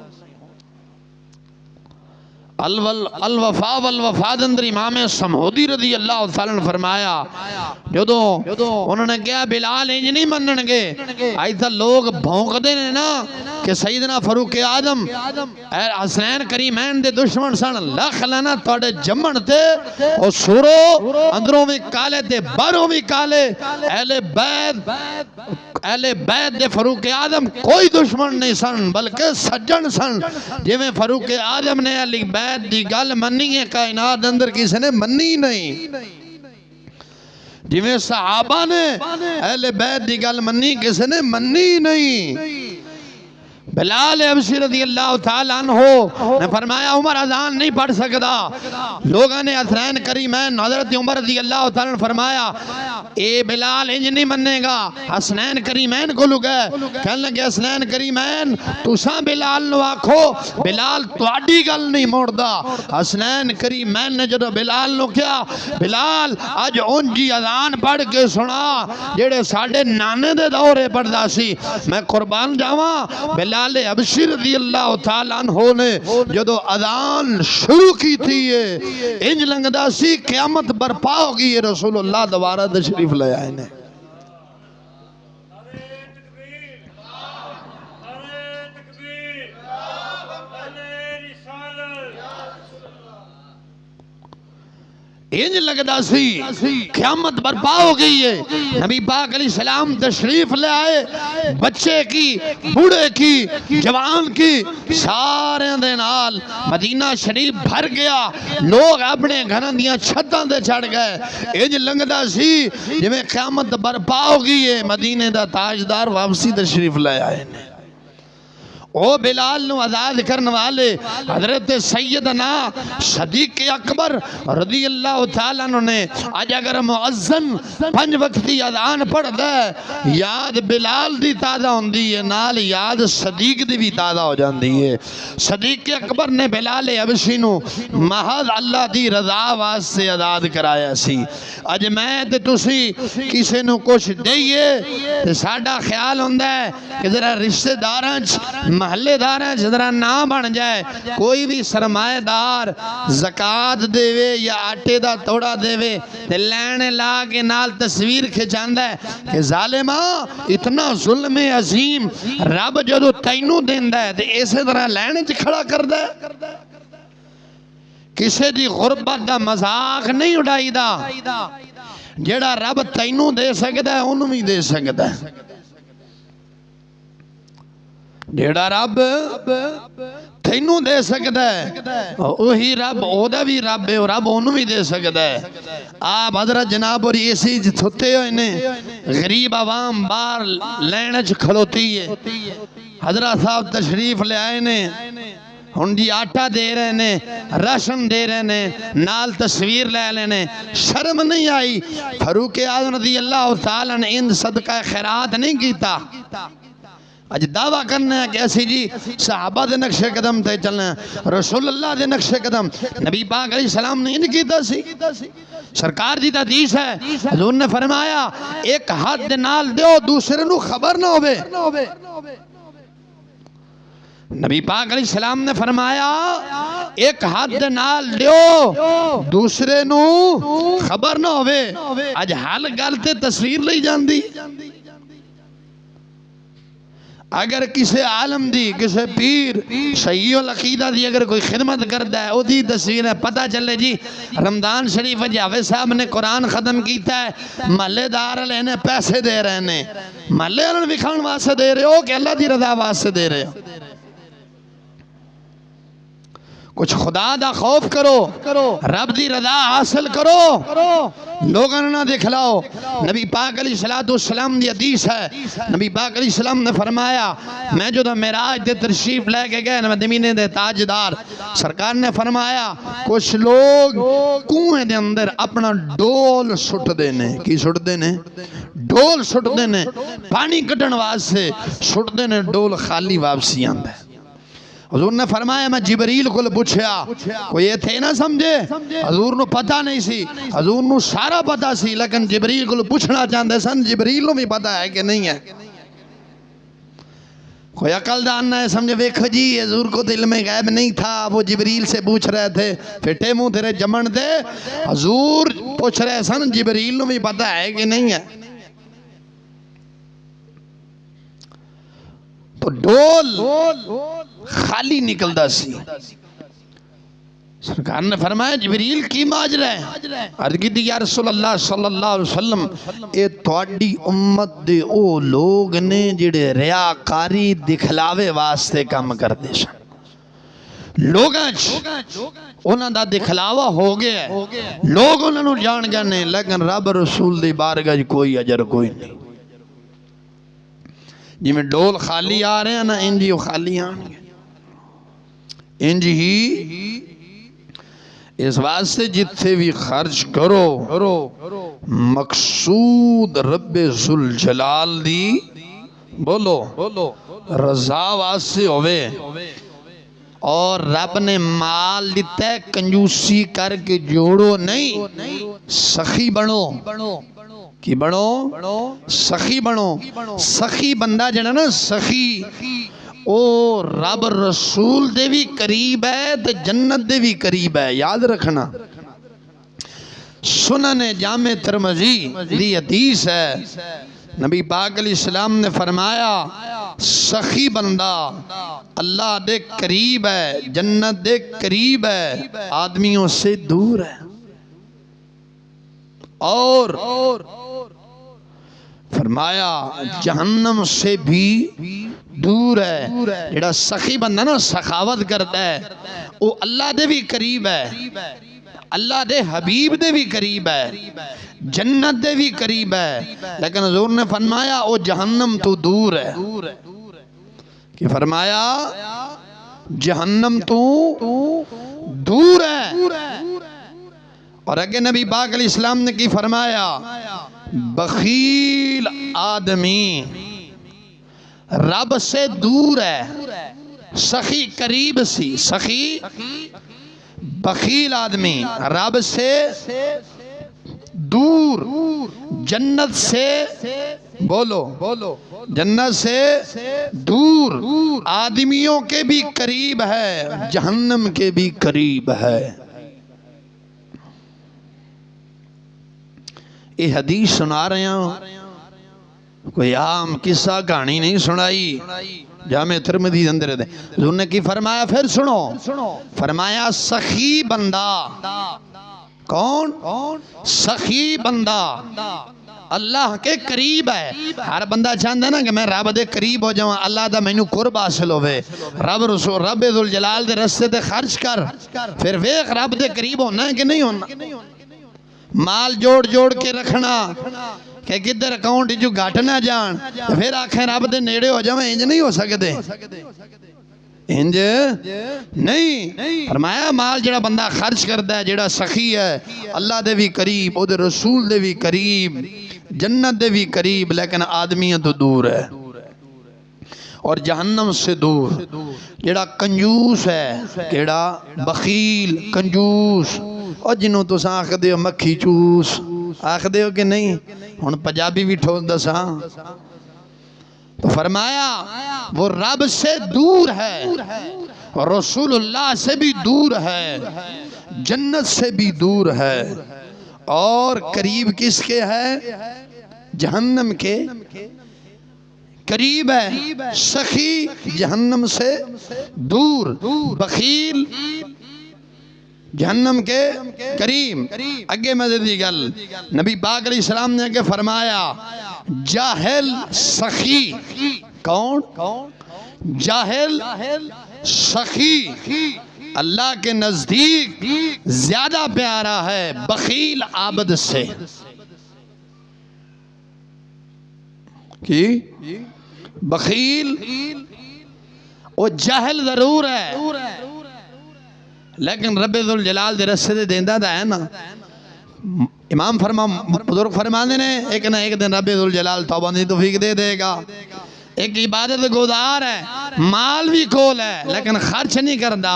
الوفا والوفاد اندر امام سمہودی رضی اللہ تعالیٰ نے فرمایا جدو انہوں نے کہا بلال انج نہیں منن گے ایسا لوگ بھونک دے نا کہ سیدنا فاروق اعظم حسنین کریمین دے دشمن سن لکھ لینا توڑے جمن تے اور سورو اندروں میں کالے تے باروں میں کالے اہل بیت دے فاروق اعظم کوئی دشمن نہیں سن بلکہ سجن سن جی میں فاروق اعظم نے علی بیت دی گل منی ہے کائنات اندر کسی نے منی نہیں جی میں صحابہ نے اہل بیت دی گل منی کسی نے منی نہیں بلال حبشی رضی اللہ تعالیٰ عنہ نے فرمایا عمر اذان نہیں پڑھ سکتا لوگوں نے حسنین کریمین حضرت عمر رضی اللہ تعالیٰ نے فرمایا اے بلال انج نہیں مننے گا حسنین کریمین کو لگے کہنے لگے حسنین کریمین تساں بلال نو آکھو بلال تواڈی گل نہیں موڑدا حسنین کریمین نے جدو بلال نو کیا بلال اج اونجی اذان پڑھ کے سنا جڑے ساڈے نانے دے دورے پڑھدا سی میں قربان جاواں بلال حبشی رضی اللہ تعالیٰ عنہ نے جدو اذان شروع کی تھی انج لنگدا سی قیامت برپا ہوگی یہ رسول اللہ دوبارہ تشریف لے آئے نے انج لگدا سی قیامت برپا ہو گئی ہے نبی پاک علیہ السلام تشریف لے آئے بچے کی بوڑھے کی جوان کی سارے دے نال مدینہ شریف بھر گیا لوگ اپنے گھراں دیاں چھتاں تے چڑھ گئے انج لگدا سی جویں قیامت برپا ہو گئی ہے مدینے دا تاجدار واپسی تشریف لے آئے نے او بلال نو آزاد کرنے والے حضرت سیدنا صدیق اکبر رضی اللہ تعالیٰ نے آج اگر مؤذن 5 وقتی اذان پڑھ دے یاد بلال دی تازہ ہوندی ہے نال یاد صدیق دی بھی تازہ ہو جاندی ہے صدیق اکبر نے بلال حبشی نو محض اللہ دی رضا واسطے آزاد کرایا سی اج میں تے تسی کسے نو کچھ دئیے تے ساڈا خیال ہوندا ہے کہ ذرا رشتہ داراں محلے دار ہیں جدرہ نہ بن جائے کوئی بھی سرمایہ دار زکاة دے یا آٹے دا توڑا دے تے لینے لا کے نال تصویر کھچاندہ ہے کہ ظالمہ اتنا ظلم عظیم رب جدو تینوں دیندہ ہے تے ایسے طرح لینے چ کھڑا کر دے کسے دی غربت دا مذاق نہیں اڑائی دا جیڑا رب تینوں دے سکتا ہے انہوں بھی دے سکتا ہے جیڑا رب تینوں دے سکتا ہے وہی رب اودا بھی رب ہے اور رب انہوں بھی دے سکتا ہے آپ حضرت جناب اور یہ سی تھتے ہوئے نے غریب عوام بار لینے چ کھلوتی ہے حضرت صاحب تشریف لے آئے نے ہن جی آٹا دے رہے نے راشن دے رہے نے نال تصویر لے لینے شرم نہیں آئی فاروق اعظم رضی اللہ تعالیٰ نے ان صدقہ خیرات نہیں کیتا اج دعویٰ کرنا ہے کہ ایسی جی صحابہ دے نقش قدم تے چلنا ہے رسول اللہ دے نقش قدم نبی پاک علیہ السلام نے ان کیتا سی سرکار دی حدیث ہے حضور نے فرمایا ایک ہاتھ نال دیو دوسرے نو خبر نہ ہوئے نبی پاک علیہ السلام نے فرمایا ایک ہاتھ نال دیو دوسرے نو خبر نہ ہوئے اج حال گل تے تصویر لئی جاندی اگر کسی عالم دی کسی پیر صحیح العقیدہ دی اگر کوئی خدمت کرتا ہے او دی تصویر ہے پتہ چلے جی رمضان شریف جاوید صاحب نے قرآن ختم کیتا ہے محلے دار لینے پیسے دے رہے ہیں محلے والوں وکھاؤن واسطے دے رہے ہو کہ اللہ دی رضا واسطے دے رہے ہو کچھ خدا دا خوف کرو رب دی رضا حاصل کرو لوگوں نہ دکھلاؤ نبی پاک علیہ السلام دی حدیث ہے نبی پاک علیہ السلام نے فرمایا میں جو معراج دے تشریف لے کے گئے مدینے دے تاجدار سرکار نے فرمایا کچھ لوگ کنویں دے اندر اپنا ڈول سٹ دینے کی سٹ دینے ڈول سٹ دینے پانی کٹن واسطے سٹ دینے ڈول خالی واپسی آندا ہے حضور نے فرمایا میں جبریل کو پوچھیا کوئی یہ تھے نہ سمجھے حضور نو پتہ نہیں سی حضور نو سارا پتہ سی لیکن جبریل کو پوچھنا چاہتے سن جبریل نو بھی پتہ ہے کہ نہیں ہے کوئی عقل دان نہ سمجھے ویکھو جی حضور کو تو علم غیب نہیں تھا وہ جبریل سے پوچھ رہے تھے پھٹے منہ تیرے جمن دے حضور پوچھ رہے سن جبریل نو بھی پتہ ہے کہ نہیں ہے تو ڈول خالی نکلدا سی سرکار نے فرمایا جبریل کی ماجرا ہے عرض کی دی یا رسول اللہ صلی اللہ علیہ وسلم اے تواڈی امت دے او لوگ نے جڑے ریاکاری دکھلاوے واسطے کام کردے سن لوگاں انہاں دا دکھلاوا ہو گیا ہے لوگ انہاں نوں جان جانے لیکن رب رسول دی بارگاہ کوئی اجر کوئی نہیں جی میں ڈول خالی آ رہے ہیں نا انجی خالی آنگے انج ہی اس واسطے جتھے بھی خرچ کرو مقصود رب ذوالجلال دی بولو رضا واسطے ہوئے اور رب نے مال دیتا ہے کنجوسی کر کے جوڑو نہیں سخی بنو کی بنو سخی بنو سخی بندہ جڑا نا سخی او رب رسول دے بھی قریب ہے تے جنت دے بھی قریب ہے یاد رکھنا سنن جامع ترمذی دی حدیث ہے نبی پاک علیہ السلام نے فرمایا سخی بندہ اللہ دے قریب ہے جنت دے قریب ہے آدمیوں سے دور ہے اور فرمایا جہنم سے بھی دور ہے جڑا سخی بندہ نا سخاوت کرتا ہے وہ اللہ دے بھی قریب ہے اللہ دے حبیب دے بھی قریب ہے جنت دے بھی قریب ہے لیکن حضور نے فرمایا وہ جہنم تو دور ہے کہ فرمایا جہنم تو دور ہے اور اگے نبی پاک علیہ السلام نے کی فرمایا بخیل آدمی رب سے دور ہے سخی قریب سی سخی بخیل آدمی رب سے دور جنت سے بولو جنت سے دور آدمیوں کے بھی قریب ہے جہنم کے بھی قریب ہے یہ حدیث سنا رہے ہیں کوئی عام قصہ کہانی نہیں سنائی جامع ترمذی اندر دے حضور نے کی فرمایا پھر سنو فرمایا سخی بندہ کون سخی بندہ اللہ کے قریب ہے ہر بندہ چاہتا ہے نا کہ میں رب دے قریب ہو جاؤں اللہ دا مینوں قرب حاصل ہوئے رب ذوالجلال دے رستے تے خرچ کر پھر ویکھ رب دے قریب ہونا ہے کہ نہیں ہونا مال جوڑ کے رکھنا کہ کدھر اکاؤنٹ جو گھٹ نہ جان پھر آنکھیں رب دے نیڑے ہو جاؤں انج نہیں ہو سکتے انج نہیں فرمایا مال جڑا بندہ خرچ کرتا ہے جڑا سخی ہے اللہ دے بھی قریب او دے رسول دے بھی قریب جنت دے بھی قریب لیکن آدمیاں تو دور ہے اور جہنم سے دور جڑا کنجوس ہے جڑا بخیل کنجوس اور جنہوں تو ساں آخ دیو مکھی چوس آخ دیو کہ نہیں ہن پجابی بھی ٹھوس دساں تو فرمایا وہ رب سے دور ہے رسول اللہ سے بھی دور ہے جنت سے بھی دور ہے اور قریب کس کے ہے جہنم کے قریب ہے، سخی جہنم سے دور، بخیل جہنم کے قریب۔ اگے مزید دی گل نبی پاک علیہ السلام نے کہ فرمایا جاہل سخی کون؟ جاہل سخی اللہ کے نزدیک زیادہ پیارا ہے بخیل عابد سے۔ کی بخیل وہ جاہل ضرور ہے لیکن رب ذوالجلال دے رسے دے دیندہ دا ہے نا۔ امام بزرگ فرمانے نے ایک نہ ایک دن رب ذوالجلال توبہ دی توفیق دے دے گا۔ ایک عبادت گزار ہے، مال بھی کھول ہے لیکن خرچ نہیں کردا۔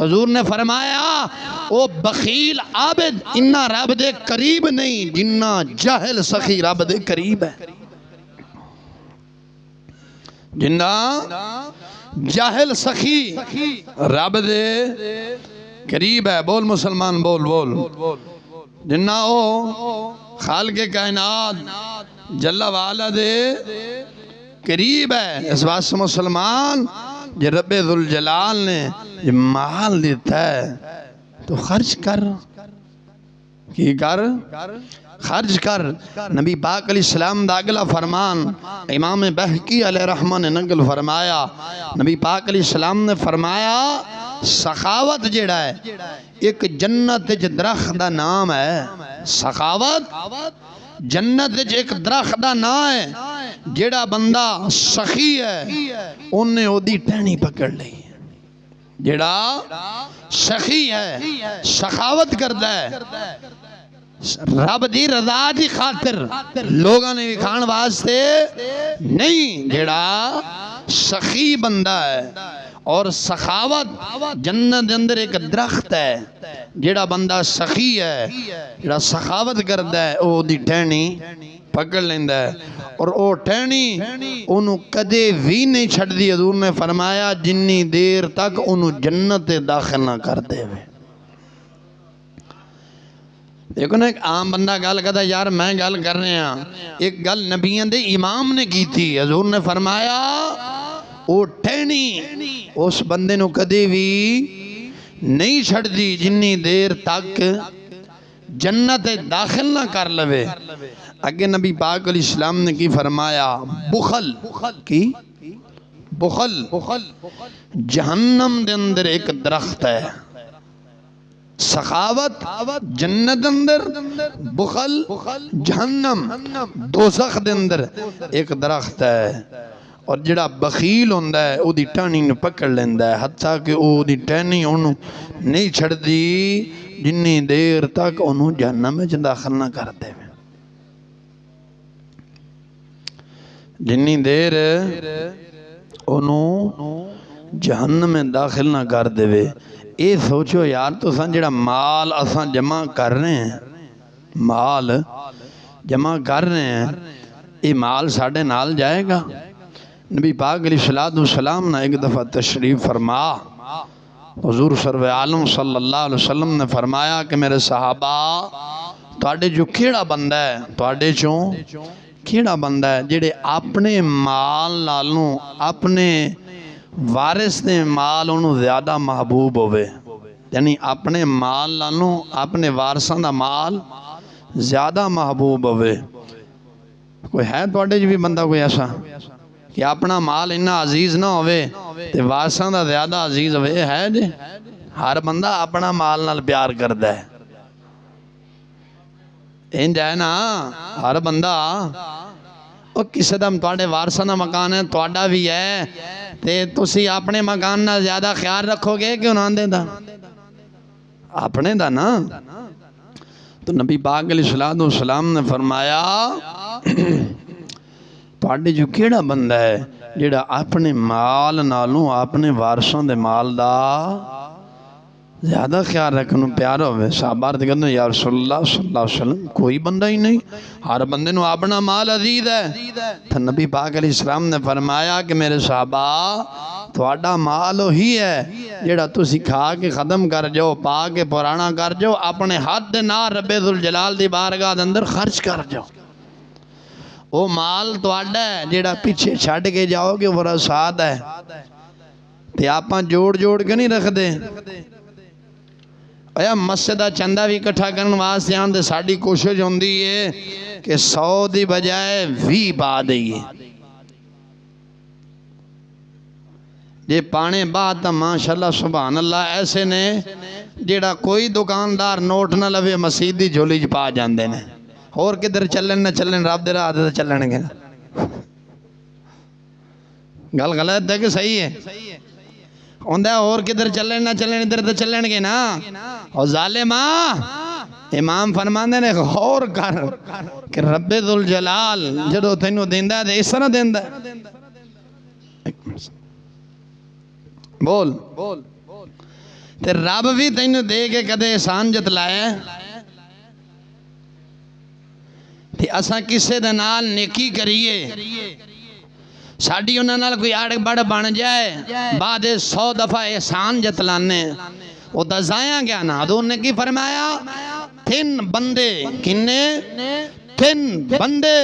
حضور نے فرمایا وہ بخیل عابد انہا رب دے قریب نہیں جنہ جاہل سخی رب دے قریب ہے۔ جنہ جاہل سخی رب دے قریب ہے۔ بول مسلمان بول بول۔ جنہ او خالق کائنات جل وعلا دے قریب ہے۔ اس واسطے مسلمان جے رب ذوالجلال نے یہ مال دیتا ہے تو خرچ کر۔ کی کر؟ خرچ کر۔ نبی پاک علیہ السلام دا اگلا فرمان امام بہقی علیہ رحمہ نے نقل فرمایا، نبی پاک علیہ السلام نے فرمایا سخاوت جڑا ہے ایک جنت درخت دا نام ہے۔ سخاوت جنت ایک درخت دا نام ہے۔ جڑا بندہ سخی ہے انہیں او دی ٹہنی پکڑ لی۔ جڑا سخی ہے سخاوت کرتا ہے رب دی رضا دی خاطر لوگاں نے کھان واسطے نہیں، جڑا سخی بندہ ہے۔ اور سخاوت جنت اندر ایک درخت ہے۔ جڑا بندہ سخی ہے جڑا سخاوت کرتا ہے او دی ٹہنی پکڑ لیندہ ہے اور او ٹہنی انہوں کدے بھی نہیں چھڑ دی۔ حضور نے فرمایا جنی دیر تک انہوں جنت داخل نہ کر دے ہوئے۔ دیکھو نا ایک عام بندہ گل کہتا ہے یار میں گل کر رہے ہیں، ایک گل نبیان دے امام نے کی تھی۔ حضور نے فرمایا وہ ٹہنی اس بندے نو کدے بھی نہیں چھڑ دی جنی دیر تک جنت داخل نہ کر لوے۔ اگے نبی پاک علیہ السلام نے کی فرمایا بخل کی بخل جہنم دے اندر ایک درخت ہے۔ سخاوت جنت اندر، بخل جہنم دوزخ دے اندر ایک درخت ہے۔ اور جڑا بخیل ہوندہ ہے او دی ٹہنی نو پکڑ لیندہ ہے حتیٰ کہ او دی ٹہنی انہوں نہیں چھڑ دی جنی دیر تک انہوں جہنم میں داخل نہ کر دے۔ جنی دیر انہوں جہنم میں داخل نہ کر دے۔ اے سوچو یار تو سن جڑا مال اساں جمع کر رہے ہیں، مال جمع کر رہے ہیں، اے مال ساڑھے نال جائے گا۔ نبی پاک علیہ السلام نے ایک دفعہ تشریف فرما، حضور سرور عالم صلی اللہ علیہ وسلم نے فرمایا کہ میرے صحابہ تواڈے جو کیڑا بندہ ہے، تواڈے چوں کیڑا بندہ ہے جڑے اپنے مال نالوں اپنے وارث نے مال انہوں زیادہ محبوب ہوئے، یعنی اپنے مال نالوں اپنے وارثاں دا مال زیادہ محبوب ہوئے۔ کوئی ہے تواڈے جو بھی بندہ کوئی ایسا کہ اپنا مال انہا عزیز نہ ہوئے تے وارثاں دا زیادہ عزیز ہوئے؟ ہے جے ہر بندہ اپنا مال نال پیار کردا ہے، انج ہے نا ہر بندہ او کسے دا تواڈے وارثاں دا مکان ہے تواڈا بھی ہے تے تسی اپنے مکان نال زیادہ خیال رکھو گے کہ انہاں دے دا؟ اپنے دا نا۔ تو نبی پاک علیہ السلام نے فرمایا تواڈے جو کیڑا بندہ ہے جڑا اپنے مال نالوں اپنے وارثاں دے مال دا زیادہ خیال رکھنو پیار ہوئے؟ صحابہ کہتے ہیں یا رسول اللہ صلی اللہ علیہ وسلم کوئی بندہ ہی نہیں، ہر بندے نو اپنا مال عزیز ہے۔ تو نبی پاک علیہ السلام نے فرمایا کہ میرے صحابہ تواڈا مال ہی ہے جڑا تسی کھا کے ختم کر جاؤ، پا کے پرانا کر جاؤ، اپنے ہاتھ دے نال رب ذوالجلال دی بارگاہ دے اندر خرچ کر جاؤ۔ وہ مال تواڈا ہے جیڑا پیچھے چھڈ کے جاؤ گے ورثات ہے تے آپاں جوڑ جوڑ کے نہیں رکھ دے ایا مسجد دا چندہ بھی اکٹھا کرن واسطے آن تے ساڈی کوشش ہوندی ہے کہ 100 دی بجائے 20 پا دئیے جے پانے بعد تا ماشاءاللہ سبحان اللہ ایسے نے جیڑا کوئی دکاندار نوٹ نہ لوے مسجد دی جھولی چ پا جاندے نے اور کدھر چلن نہ چلن رب دے راہ تے چلن گے گل غلط ہے کہ صحیح ہے ہوندہ اور کدھر چلن نہ چلن ادھر تے چلن گے نا اور ظالما امام فرماندے نے غور کر کہ رب ذوالجلال جدو تینوں دیندا تے اس طرح دیندا بول تے رب بھی تینوں دے کے کدے احسان جتلایا تے اساں کسے دے نال نیکی کریے ساڑی انہاں نال کوئی آڑ بڑھ بن جائے بعد 100 دفعہ احسان جتلانے وہ دا ضائع گیا نا حضور نے کی فرمایا 3 بندے کنے 3 بندے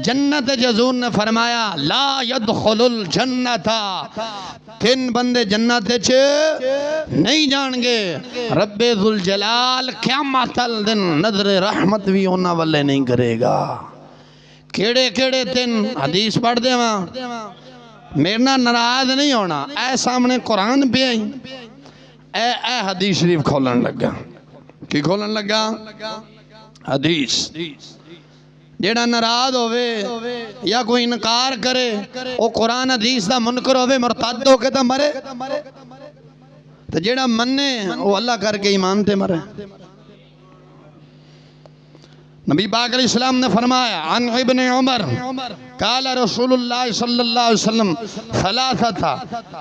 جنت حضور نے فرمایا لا يدخل الجنت 3 بندے جنت نہیں جان گے رب ذوالجلال قیامت دن نظر رحمت بھی ہونا والے نہیں کرے گا کیڑے کیڑے 3 حدیث پڑھ دے وہاں میرنا ناراض نہیں ہونا اے سامنے قرآن پہ آئی اے حدیث شریف کھولن لگا کی کھولن لگا حدیث جیڑا ناراض ہوئے یا کوئی انکار کرے وہ قرآن حدیث دا منکر ہوئے مرتد ہو کے تا مرے تو جیڑا مننے وہ اللہ کر کے ایمان تے مرے نبی پاک علیہ السلام نے فرمایا عن ابن عمر قال رسول اللہ صلی اللہ علیہ وسلم ثلاثہ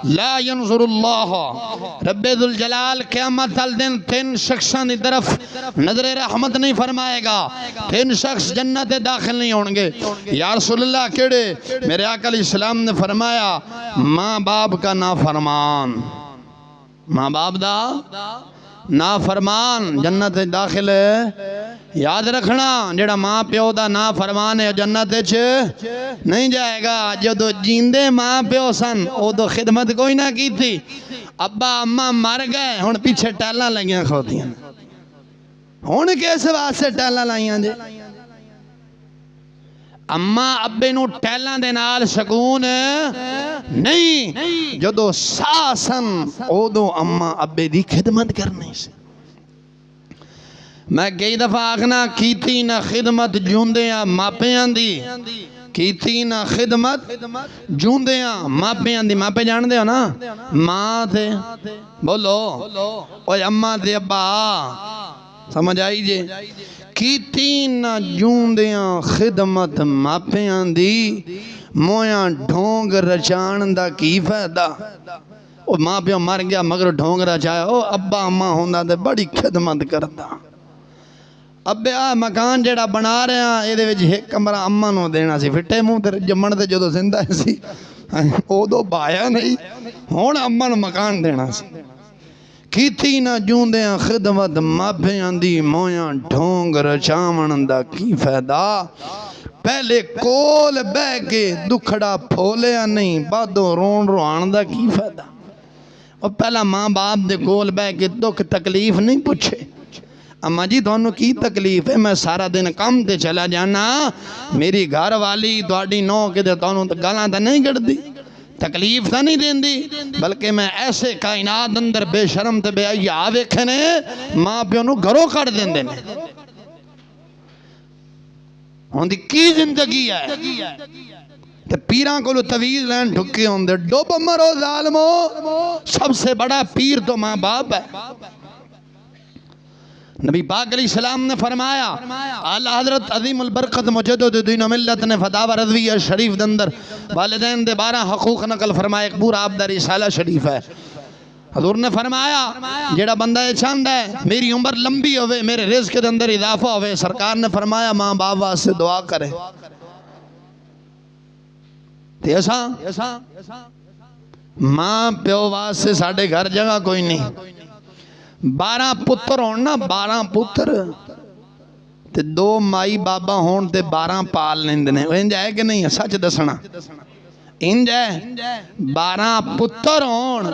لا ينظر اللہ رب ذوالجلال قیامت الدن 3 شخصاں دی طرف نظر رحمت نہیں فرمائے گا 3 شخص جنت داخل نہیں ہوں گے یا رسول اللہ کیڑے میرے آقا علیہ السلام نے فرمایا ماں باپ کا نافرمان ماں باپ دا نافرمان جنت داخل ہے یاد رکھنا جڑا ماں پیو دا نافرمان ہے جنت نہیں جائے گا جدو جیندے ماں پیو سن او دو خدمت کوئی نہ کی تھی ابا اماں مر گئے ہون پیچھے ٹیلاں لگیاں کھوتیاں ہون کیس واسطے ٹیلاں لائیاں جے اماں ابے نو ٹیلاں دے نال سکون نہیں جدو ساسن او دو اماں ابے دی خدمت کرنے سے میں کئی دفعہ آخنا کیتی نہ خدمت جوندیاں ماپیاں دی کیتی نہ خدمت جوندیاں ماپیاں دی ماپے جان دے ہو نا ماں تھے بولو اوہ اماں تھے ابا سمجھ آئی جے کیتی نہ جوندیاں خدمت ماپیاں دی مویاں ڈھونگ رچان دا کی فائدہ او ماں پیو مر گیا مگر ڈھونگ رچایا او ابا اماں ہوندہ دے بڑی خدمت کرتا ابے مکان جیڑا بنا رہے ہیں یہ دے وچ ایک کمرہ اماں نو دینا سی پھٹے منہ تے جمن تے جدو زندہ سی او دو بایا نہیں ہون اماں نو مکان دینا سی کیتی نہ جوندیاں خدمت ماپیاں دی مویاں ڈھونگ رچاون دا کی فائدہ پہلے کول بہ کے دکھڑا پھولیا نہیں بعدو رون روان دا کی فائدہ اور پہلا ماں باپ دے کول بہ کے دکھ تکلیف نہیں پوچھے اماں جی دونوں کی تکلیف ہے میں سارا دن کام تے چلا جانا میری گھر والی تواڈی نو کے دے دونوں گالاں تے نہیں کر دی تکلیف تھا نہیں دین دی بلکہ میں ایسے کائنات اندر بے شرم تے بے حیا ویکھنے ماں پیو نو گھروں کٹ دیندے نے ہوندی کی زندگی ہے تے پیراں کو تویز لین ڈھکے ہوندے ڈوب مرو ظالمو سب سے بڑا پیر تو ماں باپ ہے نبی پاک علیہ السلام نے فرمایا اعلی حضرت عظیم البرکت مجدد دین و ملت نے فتاوی رضویہ شریف دندر والدین دے 12 حقوق نقل فرمائے ایک پورا آپ دا رسالہ شریف ہے حضور نے فرمایا جیڑا بندہ چاہندا ہے میری عمر لمبی ہوئے میرے رزق کے اندر اضافہ ہوئے سرکار نے فرمایا ماں باپ واسطے دعا کرے تے ایسا ماں پیو واسطے ساڑھے گھر جگہ کوئی نہیں 12 پتر ہونا 12 پتر تے 2 مائی بابا ہون تے 12 پال لیندے نے انج ہے کہ نہیں سچ دسنا انج ہے 12 پتر ہون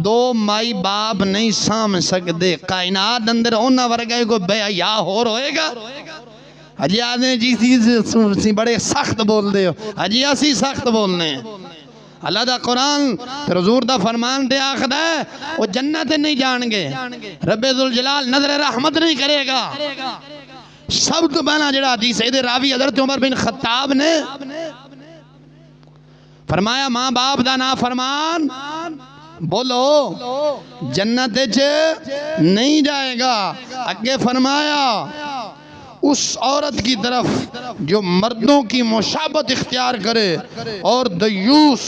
2 مائی باپ نہیں سام سکدے کائنات اندر انہاں ورگا کوئی بے حیا ہور ہوئے گا اجی آدھے جی سی بڑے سخت بول دے ہو اجی اسی سخت بولنے ہیں اللہ دا قرآن پھر حضور دا فرمان دے آخد ہے وہ جنت نہیں جان گے رب ذوالجلال نظر رحمت نہیں کرے گا سب تو پہلا جڑا حدیث ہے راوی حضرت عمر بن خطاب نے فرمایا ماں باپ دا نافرمان بولو جنت نہیں جائے گا اگے فرمایا اس عورت کی طرف جو مردوں کی مشابہت اختیار کرے اور دیوس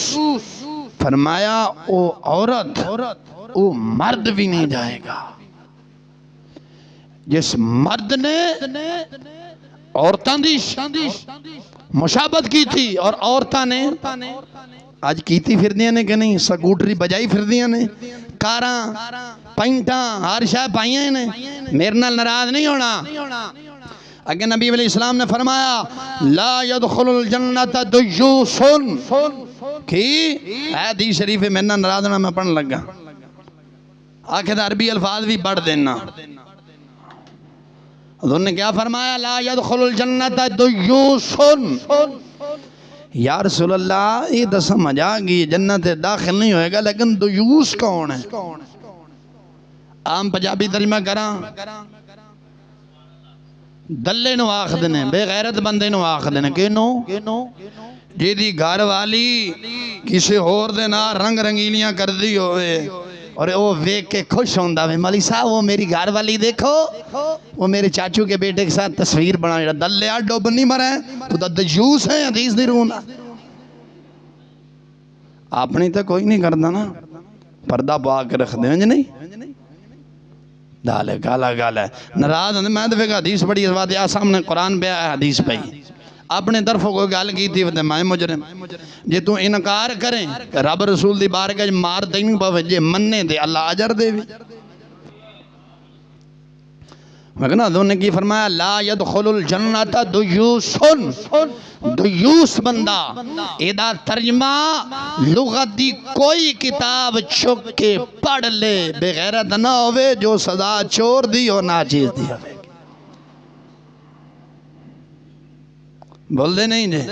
فرمایا وہ عورت وہ مرد بھی نہیں جائے گا جس مرد نے عورتاں دی مشابہت کی تھی اور عورتاں نے آج کیتی پھر دیاں نے کہ نہیں سکوٹری بجائی پھر دیاں نے کاراں پینٹاں ہر شاہ پائیاں نے میرے نال ناراض نہیں ہونا اگر نبی علیہ السلام نے فرمایا لا يدخل الجنت دیوس کی حدیث شریف میں نہ ناراض ہونا میں پڑھنے لگا آخر عربی الفاظ بھی پڑھ دینا حضور نے کیا فرمایا لا يدخل الجنت دیوس یا رسول اللہ یہ تو سمجھ آ گئی جنت داخل نہیں ہوئے گا لیکن دیوس کون ہے عام پنجابی ترجمہ کراں دلے نو آخ دینے بے غیرت بندے نو آخ دینے کینو جی دی گھر والی کسی اور دے نا رنگ رنگیلیاں کر دی ہوئے اور وہ ویک کے خوش ہوندہ میں مولی صاحب وہ میری گھر والی دیکھو وہ میرے چاچو کے بیٹے کے ساتھ تصویر بنا رہا دلے آٹھ ڈوب نہیں مرے تو دا دجوس ہے حدیث دی رونا اپنی تو کوئی نہیں کرتا نا پردہ پا کے رکھ دیں نہیں دالے گالا گالا ہے ناراض میں دفعہ کا حدیث بڑی بات ہے سامنے قرآن پہ آیا حدیث پہ اپنے طرفوں کوئی گال کی تھی میں مجرم جے تو انکار کریں کہ رب رسول دی بارگاہ مار دیں پاوے جے مننے دے اللہ اجر دے بھی مگر حضور نے کی فرمایا لا يدخل الجنت دیوسن دیوس بندہ ایدہ ترجمہ لغت دی کوئی کتاب چھک کے پڑھ لے بغیرت نہ ہوئے جو سزا چور دی ہو ناچیز دی ہوئے بول دے نہیں جے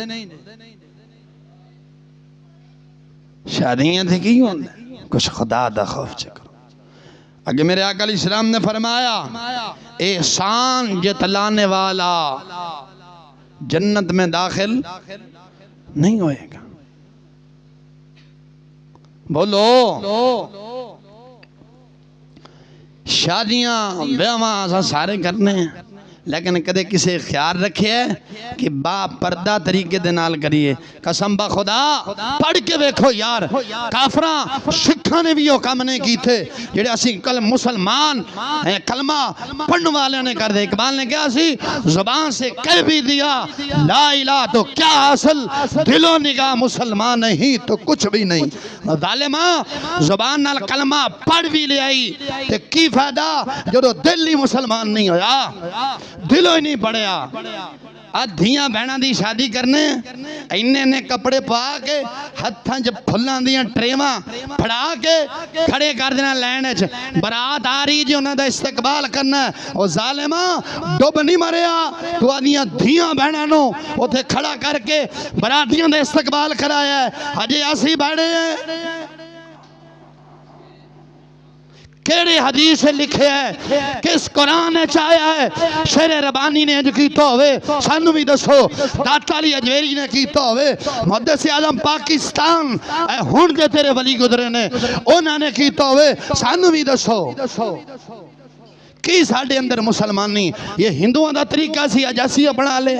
شادیاں تھے کی ہوں کچھ خدا دا خوف چکر اگر میرے آقا علیہ السلام نے فرمایا احسان جتلانے والا جنت میں داخل نہیں ہوئے گا بولو شادیاں بیاواں سارے کرنے ہیں لیکن کدے کسی خیال رکھے ہے کہ با پردہ طریقے دے نال کریے قسم با خدا پڑھ کے دیکھو یار کافراں سکھاں نے بھی وہ کام نہیں کی تھے جڑے اسی کل مسلمان کلمہ پڑھنے والے نے کر دے اقبال نے کیا سی زبان سے کہہ بھی دیا لا الہ تو کیا حاصل دل و نگاہ مسلمان نہیں تو کچھ بھی نہیں ظالمہ زبان نال کلمہ پڑھ بھی لے آئی تے کی فائدہ جو دل ہی مسلمان نہیں ہویا دلوں ہی نہیں پڑیا دھیاں بہناں دی شادی کرنے انہیں نے کپڑے پا کے ہتھاں جب پھلاں دیاں ٹریواں پھڑا کے کھڑے کر دینا لینڈ اچھ برات آ رہی جی انہوں دا استقبال کرنا ہے وہ ظالمہ ڈوب نہیں مریا تو آدیاں دھیاں بہناں نو اتھے کھڑا کر کے براتیاں دا استقبال کرایا ہے حجی ایسی بیڑے ہیں کیڑے حدیث لکھے ہے کس قرآن چاہیا ہے شیر ربانی نے جو کیتا ہوئے سانو بھی دسو داتا علی اجویری نے کیتا ہوئے محدث اعظم پاکستان اے ہون دے تیرے ولی گزرے نے انہوں نے کیتا ہوئے سانو بھی دسو کی ساڑھے اندر مسلمانی یہ ہندووں دا طریقہ سی اجاسی بنا لے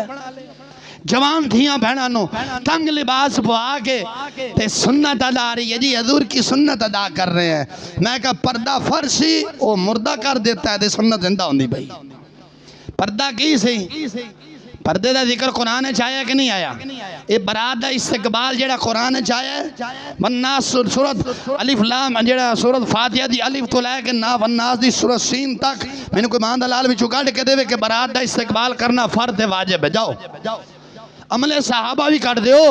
جوان دھیاں بہناں نو تنگ لباس پوا کے تے سنت ادا رہی ہے جی حضور کی سنت ادا کر رہے ہیں میں کہا پردہ فرشی وہ مردہ کر دیتا ہے تے سنت زندہ ہوندی بھائی پردہ کی سی پردے دا ذکر قرآن چاہیا کہ نہیں آیا؟ اے برات دا استقبال جڑا قرآن چاہیا ہے والناس سورت الف لام جڑا سورت فاتحہ دی الف تو لے کے نا والناس دی سورت سین تک میں نے کوئی مان دلال بھی چکا کے دے کہ برات دا استقبال کرنا فرض واجب ہے. جاؤ عمل صحابہ بھی کر دیو،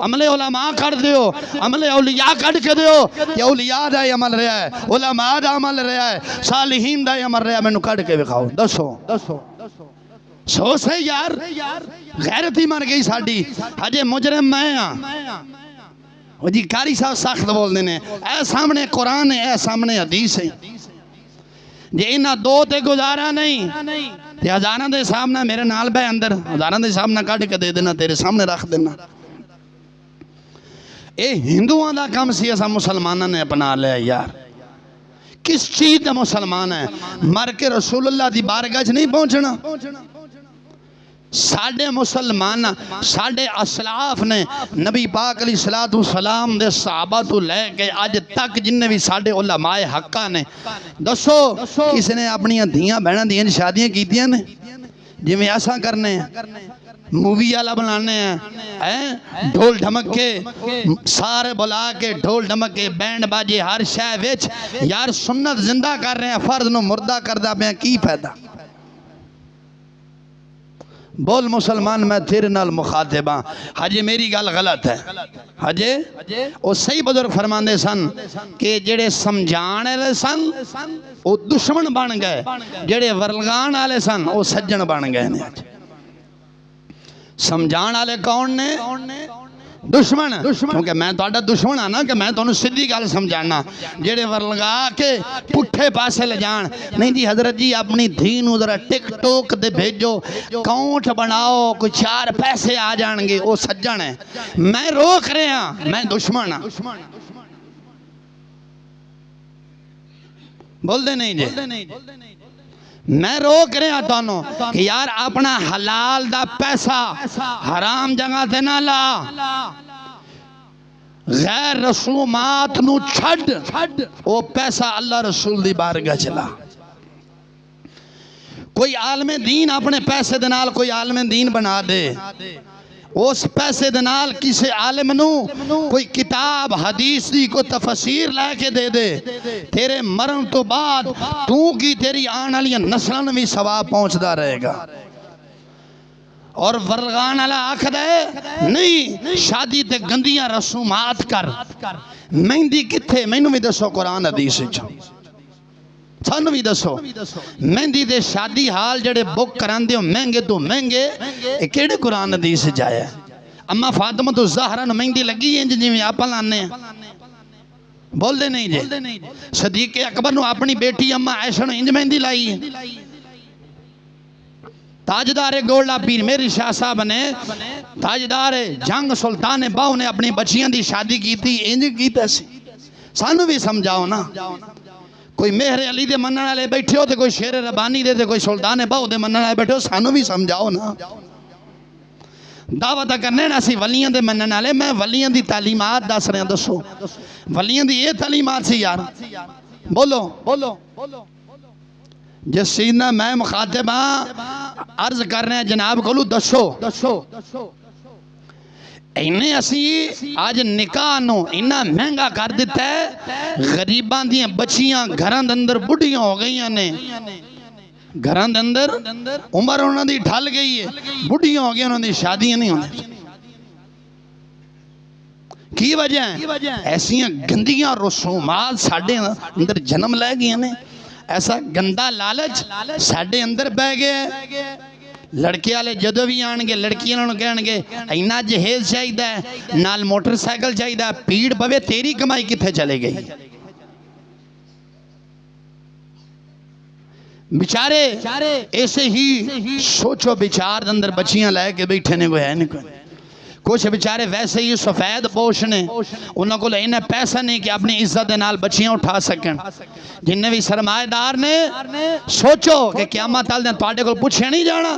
عمل علماء کر دیو، عمل اولیاء کر کے دیو کہ اولیاء دا عمل رہا ہے، علماء دا عمل رہا ہے، صالحین دا عمل رہا ہے. میں نے کر کے دکھاؤ. دسو سو سے یار غیرت ہی مر گئی ساڈی. ہجے مجرم میں ہاں وہ جی کاری صاحب سخت بول دینے اے سامنے قرآن ہے، اے سامنے حدیث ہے. جی انہاں دو تے گزارا نہیں تے ہزاراں دے سامنے میرے نال بے اندر ہزاراں دے سامنے کٹ کے دے دینا، تیرے سامنے رکھ دینا. اے ہندوؤں دا کام سی اسا مسلمانوں نے اپنا لیا یار. کس چیز دا مسلمان ہے؟ مر کے رسول اللہ دی بارگاہ نہیں پہنچنا. ساڑھے مسلمان ساڑھے اسلاف نے نبی پاک علیہ السلام دے صحابہ تو لے کے آج تک جنہیں بھی ساڑھے علماء حقہ نے دسو کس نے اپنی دھیاں بہناں دیاں شادیاں کیتیاں نے جی میں ایسا کرنے ہیں مووی والا بنانے ہیں ڈھول ڈھمک کے سارے بلا کے ڈھول ڈھمک کے بینڈ باجے ہر شے وچ یار سنت زندہ کر رہے ہیں فرض نو مردہ کردہ پہ کی فائدہ. بول مسلمان میں تیرے نال مخاطب ہاں. حجے میری گل غلط ہے. حجے وہ صحیح بزرگ فرماندے سن کہ جڑے سمجھان والے سن وہ دشمن بن گئے، جڑے ورلگان والے سن وہ سجن بن گئے. سمجھان والے کون نے؟ دشمن. کیونکہ میں تہاڈا دشمن ہاں نا کہ میں تانوں سیدھی گل سمجھانا. جڑے ورلگا کے پٹھے پاسے لے جان نہیں جی حضرت جی اپنی دھی نوں ذرا ٹک ٹوک دے بھیجو اکاؤنٹ بناؤ کوئی 4 پیسے آ جان گے، وہ سجن ہے. میں روک رہے ہاں میں دشمن ہاں. بول دے نہیں جی میں روک رہے ہاں تانوں کہ یار اپنا حلال دا پیسہ حرام جگہ تے نہ لا. غیر رسومات نو چھڈ وہ پیسہ اللہ رسول دی بارگاہ چلا. کوئی عالم دین اپنے پیسے دے نال کوئی عالم دین بنا دے، اس پیسے دے نال کسی عالم نو کوئی کتاب حدیث دی کوئی تفسیر لے کے دے دے، تیرے مرن تو بعد تو کی تیری آن والی نسلوں بھی ثواب پہنچدا رہے گا. اور ورلگان والا آکھدا ہے نہیں شادی تے گندیاں رسومات کر. مہندی کتھے؟ مینوں بھی دسو قرآن حدیث وچ سانو بھی دسو. مہندی دے شادی حال جڑے بک کراندے ہو مہنگے تو مہنگے اے کیڑے قرآن حدیث جایا ہے؟ اما فاطمہ تو زہرا نو مہندی لگی ہے جی میں آپ لانے ہیں. بول دے نہیں جی صدیق اکبر نو اپنی بیٹی اما عائشہ نو انج مہندی لائی ہے. تاجدار گولڈا پیر میری شاہ صاحب نے تاجدار جنگ سلطان باہو نے اپنی بچیاں دی شادی کی تھی انج کیتا سی. سانو بھی سمجھاؤ نا. کوئی مہر علی دے منن والے بیٹھے ہو تے کوئی شیر ربانی دے تے کوئی سلطان باہو دے منن والے بیٹھے ہو، سانو بھی سمجھاؤ نا. دعوت کرنے نا سی ولیاں دے منن والے. میں ولیاں دی تعلیمات دس رہے ہیں. دسو ولیاں دی یہ تعلیمات سی یار. بولو جس سینہ میں مخاطب ہاں عرض کر رہے ہیں جناب کو دسو انہیں اسی آج نکاح نو انہا مہنگا کر دیتا ہے. غریبان دیاں بچیاں گھران اندر بڑھیاں ہو گئیاں نے، گھران اندر عمر انہوں دی ڈھل گئی ہے، بڑھیاں ہو گئیاں انہوں دی شادیاں نہیں ہونے. کی وجہ ہیں؟ ایسیاں گندیاں رسومات ساڑھے اندر جنم لے گئے ہیں. ایسا گندہ لالچ ساڑھے اندر بہ گئے. لڑکے والے جدو بھی آن گے لڑکیاں نوں کہن گے اینا جہیز چاہیدا ہے نال موٹر سائیکل چاہیدا ہے. پیڑ پوے تیری کمائی کتھے چلے گئی؟ بیچارے ایسے ہی سوچو بیچار اندر بچیاں لائے کے بیٹھے نے کوئی ہے نہیں. کوئی کچھ بیچارے ویسے ہی سفید پوش نے، انہوں کو انہیں پیسہ نہیں کہ اپنی عزت نال بچیاں اٹھا سکیں. جنہیں بھی سرمایہ دار نے سوچو کہ قیامت تال نے تواڈے کو پوچھے نہیں جانا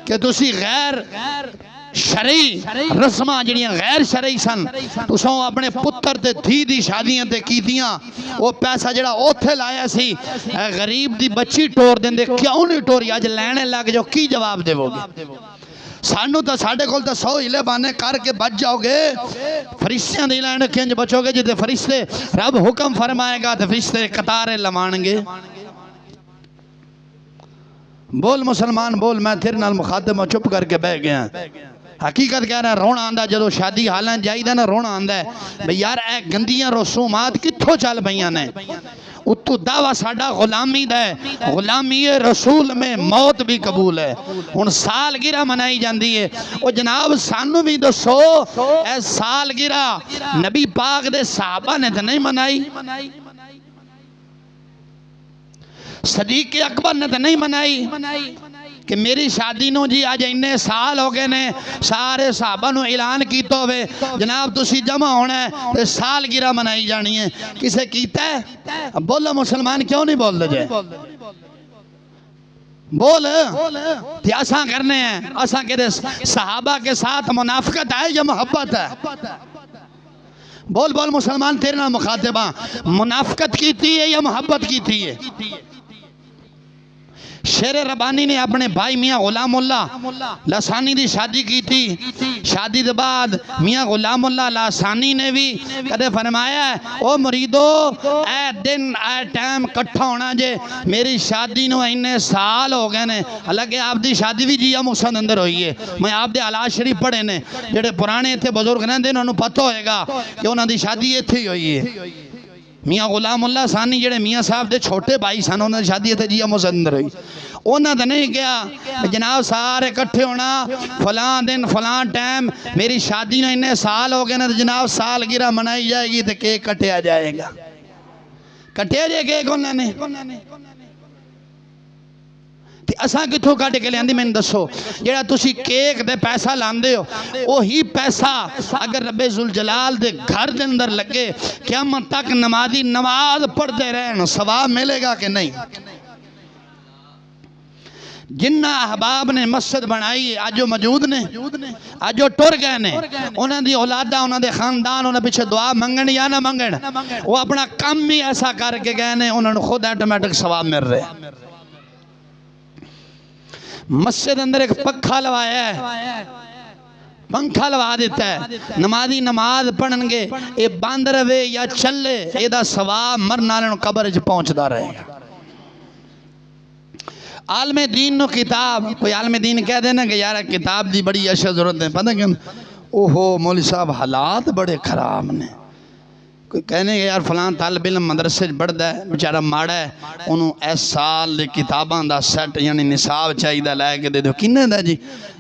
کہ تسی غیر شرعی رسماں جڑیاں غیر شرعی سن تساں اپنے پتر تے دھی دی شادیاں تے کیتیاں. وہ پیسہ جڑا اوتھے لایا سی غریب دی بچی ٹور دیندے کیوں نہیں ٹوری؟ اج لینے لگ جو کی جواب دے گے؟ سانو تو ساڑھے کول تو 100 ہلے بانے کر کے بچ جاؤ گے فرشتیاں دی لائن کنج بچو گے جتے فرشتے رب حکم فرمائے گا تو فرشتے قطارے لمان گے بول مسلمان بول میں تیرے نال مخاطب میں چپ کر کے بیٹھ گیا حقیقت کہہ رہا ہے رونا آندہ جدو شادی حالیں جائی دا نا رونا آندہ ہے بھئی یار اے گندیاں رسومات کتھو چل بھئیاں نے اتو دعویٰ ساڑھا غلامی دا ہے غلامی رسول میں موت بھی قبول ہے ان سال گرہ منائی جاندی ہے وہ جناب سانو بھی دو سو اے سال گرہ نبی پاک دے صحابہ نے تو نہیں منائی صدیق اکبر نے تو نہیں منائی کہ میری شادی نو جی آج انہیں سال ہو گئے نے سارے صحابہ نو اعلان کیتا ہوئے جناب تسی جمع ہونا ہے سال گرہ منائی جانی ہے کسے کیتا ہے بولو مسلمان کیوں نہیں بول دے جائے بول تی اساں کرنے ہیں اساں کہ صحابہ کے ساتھ منافقت ہے یا محبت ہے بول بول مسلمان تیرے نال مخاطبہ منافقت کی تھی ہے یا محبت کی تھی ہے شیر ربانی نے اپنے بھائی میاں غلام اللہ لاسانی دی شادی کی تھی شادی دے بعد میاں غلام اللہ لاسانی نے بھی کدے فرمایا ہے او مریدو اے دن اے ٹائم کٹھا ہونا جے میری شادی نو انہیں سال ہو گئے نے حالانکہ آپ دی شادی بھی جیا مسند اندر ہوئی ہے میں آپ دے علاج شریف پڑھے نے جڑے پرانے تھے بزرگ نے دے انہوں پتہ ہوئے گا کہ انہوں دی شادی یہ تھی ہوئی ہے میاں غلام اللہ ثانی جڑے میاں صاحب دے چھوٹے بھائی سن انہوں نے شادی تھے جیا مسندر ہوئی انہوں نے نہیں کیا جناب سارے کٹھے ہونا فلان دن فلان ٹائم میری شادی نے انہیں سال ہو گئے نا جناب سال گرہ منائی جائے گی تو کیک کٹیا جائے گا کٹیا جائے کیک انہوں نے اساں کتھوں کٹ کے لیاندی میں دسو جڑا تسی کیک دے پیسہ لاندے ہو وہی پیسہ اگر رب ذوالجلال دے گھر دے اندر لگے قیامت تک نمازی نماز پڑھتے رہن ثواب ملے گا کہ نہیں جنہ احباب نے مسجد بنائی آج جو موجود نے آج جو ٹر گئے نے انہوں دی اولادہ انہوں دے خاندان انہوں پیچھے دعا منگن یا نہ منگن وہ اپنا کم ہی ایسا کر کے گئے نے انہوں نے خود ایٹومیٹک ثواب مل رہے مسجد اندر ایک پکھا لوایا ہے پنکھا لوا دیتا ہے نمازی نماز پڑھن گے اے باندھ رہے یا چلے اے دا ثواب مرنالن قبر جو پہنچدا رہے گا عالم دین نو کتاب کوئی عالم دین کہہ دینا کہ یار کتاب دی بڑی اشد ضرورت ہے پتہ کہ اوہو مولوی صاحب حالات بڑے خراب نے کوئی کہنے کہ یار فلان طالب علم مدرسے بڑھدا ہے بیچارہ ماڑا ہے انہوں ایس سال دے کتاباں دا سیٹ یعنی نصاب چاہی دا لائے کے دے دو کنے دا جی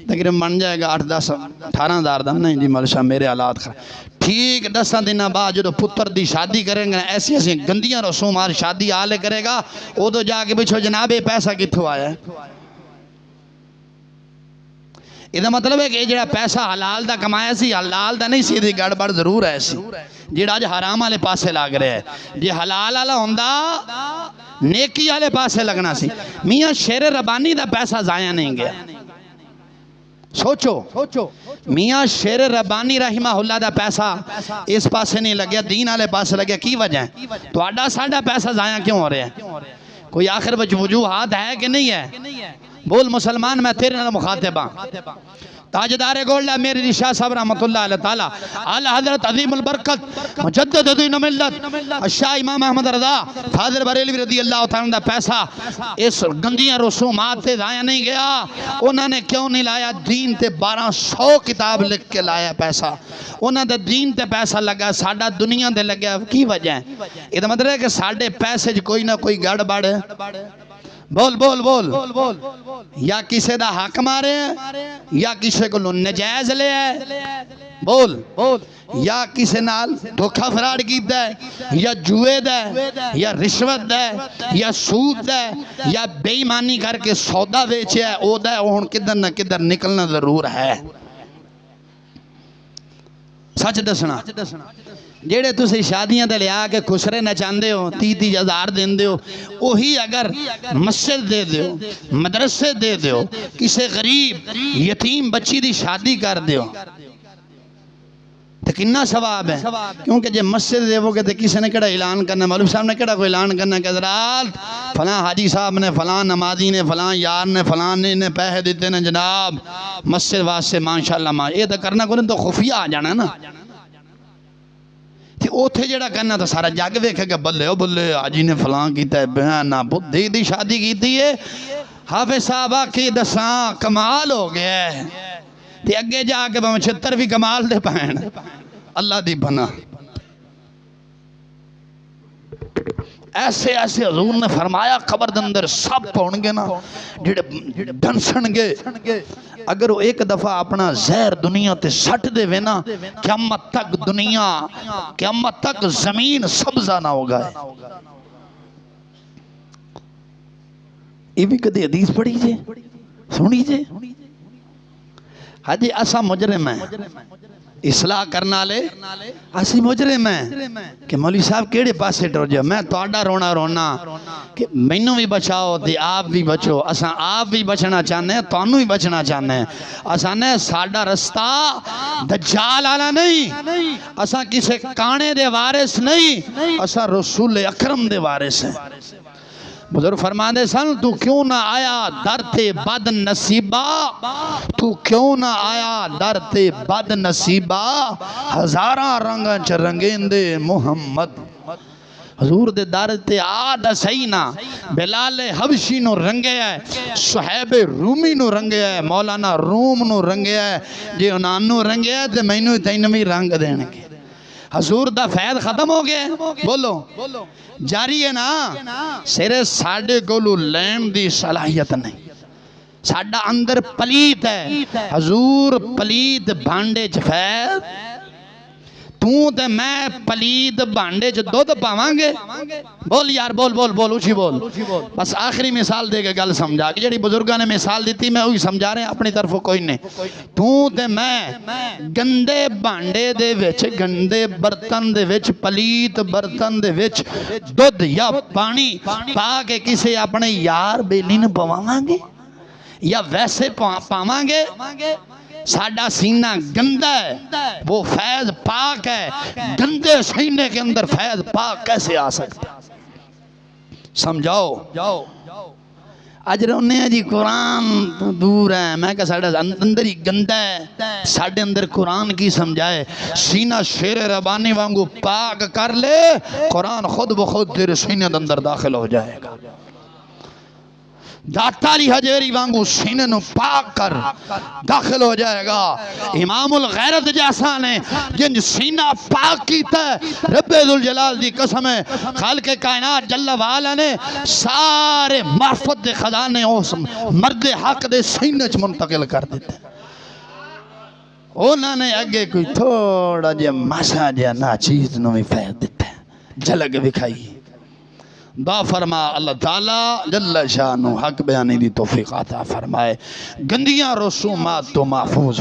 تقریباً بن جائے گا 8-10-18 دا نہیں جی مولوی صاحب میرے حالات خراب ٹھیک 10 دن بعد جو پتر دی شادی کریں گے ایسی ایسی گندیاں رسومات شادی آلے کرے گا وہ تو جا کے پچھو جناب یہ پیسہ کتھوں آیا ہے یہ مطلب ہے کہ جڑا پیسہ حلال دا کمایا سی حلال دا نہیں سی دی گڑبڑ ضرور ہے سی جڑا جو حرام والے پاسے لگ رہے ہیں جی حلال والا ہوندا نیکی والے پاسے لگنا سی میاں شیر ربانی دا پیسہ ضائع نہیں گیا سوچو میاں شیر ربانی رحمہ اللہ دا پیسہ اس پاسے نہیں لگیا دین والے پاسے لگیا کی وجہ ہے تو آڈا ساڑھا پیسہ ضائع کیوں ہو رہے ہیں کوئی آخر وجوہات ہے کہ نہیں ہے بول مسلمان میں تیرے نال مخاطبہ تاجدار گولڈا میری رشاہ صاحب رحمت اللہ علیہ تعالی اعلی حضرت عظیم البرکت مجدد دین ملت شاہ امام احمد رضا فاضل بریلوی رضی اللہ تعالیٰ دا پیسہ اس گندیاں رسومات تے ضائع نہیں گیا انہوں نے کیوں نہیں لایا دین تے 1200 کتاب لکھ کے لایا پیسہ انہوں نے دین تے پیسہ لگا ساڑھا دنیا دے لگیا کی وجہ ہے یہ مطلب ہے کہ ساڑھے پیسے کوئی نہ کوئی گڑ بڑ بول بول بول یا کسے دا حق مارے ہیں یا کسے کو نجائز لے ہے بول یا کسے نال دھوکہ فراڈ کیتا ہے یا جوئے دا ہے یا رشوت دا ہے یا سود دا ہے یا بے ایمانی کر کے سودا بیچے ہے او دا ہے وہ کدھر نہ کدھر نکلنا ضرور ہے سچ دسنا جیڑے تسی شادیاں دے لیا کے خسرے نہ چاندے ہو 30,000 دین دے ہو وہی اگر مسجد دے دے ہو مدرسے دے دے ہو کسے غریب یتیم بچی دی شادی کر دے ہو تو کنا ثواب ہے، کیونکہ جے مسجد دے وہ کہ کسی نے کہڑا اعلان کرنا، مولوی صاحب نے کہڑا کوئی اعلان کرنا کہ حضرات فلاں حاجی صاحب نے، فلاں نمازی نے، فلاں یار نے، فلاں نے پیسے دیتے نے جناب مسجد واسطے ماشاءاللہ، یہ تو کرنا کوئی تو خفیہ آ جانا نا، اوتھے جڑا کرنا تو سارا جگ ویکھے کہ بلے او بلے حاجی نے فلاں کیتا ہے، بہن بدھی دی شادی کیتی ہے، حافظ صاحب کی دساں کمال ہو گیا ہے، تے اگے جا کے بہن 76 بھی کمال دے پہن اللہ دی بنا۔ ایسے ایسے حضور نے فرمایا قبر دے اندر سب ہون گے نا جڑے ڈنسن گے، اگر وہ ایک دفعہ اپنا زہر دنیا تے سٹ دے وے نا قیامت تک دنیا، قیامت تک زمین سبزہ نہ ہوگا ہے۔ یہ بھی کدی حدیث پڑھی جے سنی جے؟ حجی اسا مجرم ہیں، اصلاح کرنا لے اسی مجرم ہیں کہ مولوی صاحب کیڑے پاسے ٹر جائے، میں توڑا رونا رونا کہ مینوں بھی بچاؤ تے آپ بھی بچو، اساں آپ بھی بچنا چاہنے ہیں، تانوں بھی بچنا چاہنے ہیں، اساں نے ساڈا رستہ دجال والا نہیں، اساں کسے کانے دے وارث نہیں، اساں رسول اکرم دے وارث ہیں۔ بزرگ فرماندے سن تو کیوں نہ آیا در تے بد نصیبہ، تو کیوں نہ آیا در تے بد نصیبہ، ہزاراں رنگاں چ رنگیندے محمد، حضور دے در تے آدھا صحیح نا، بلال حبشی نو رنگے ہے، صحیب رومی نو رنگے ہے، مولانا روم نو رنگے ہے، جے انہاں نو رنگے ہے تے مینوں تینویں رنگ دینے کے۔ حضور دا فیض ختم ہو گیا، بولو جاری ہے نا، سرے ساڑھے گولو لین دی صلاحیت نہیں، ساڑھا اندر پلیت ہے، حضور پلیت بھانڈے چ فیض، توں تے میں پلیت بھانڈے چ دودھ پاوانگے، بول یار بول بول بول اچھی بول، بس آخری مثال دے کے گل سمجھا کہ جڑی بزرگاں نے مثال دیتی میں وہی سمجھا رہے ہیں، اپنی طرف کوئی نہیں، توں تے میں گندے بھانڈے دے وچ، گندے برتن دے وچ، پلیت برتن دے وچ دودھ یا پانی پا کے کسے اپنے یار بیلی نے پواوانگے یا ویسے پاوانگے؟ ساڈا سینہ گندہ ہے، وہ فیض پاک ہے، گندے سینے کے اندر فیض پاک کیسے آ سکتا؟ سمجھاؤ اج رونے ہیں جی قرآن دور ہے، میں کہا ساڑھا اندر ہی گندہ ہے، ساڑھے اندر قرآن کی سمجھائے، سینہ شیر ربانی وانگو پاک کر لے، قرآن خود بخود تیرے سینے اندر داخل ہو جائے گا، داتالی حجیری وانگو سینے نو پاک کر داخل ہو جائے گا۔ امام الغیرت جیسا نے جن سینہ پاک کیتا ہے، رب ذوالجلال دی قسم ہے، خالق کائنات جل وعلا نے سارے معرفت دے خزانے اس مرد حق دے سینے چ منتقل کر دیتے، انہوں نے اگے کوئی تھوڑا جے ماسا جے نا چیز نو بھی فیض دیتا ہے، جھلک دکھائی۔ دعا فرما اللہ تعالیٰ جل شانہ حق بیانی دی توفیق عطا فرمائے، گندیاں رسومات تو محفوظ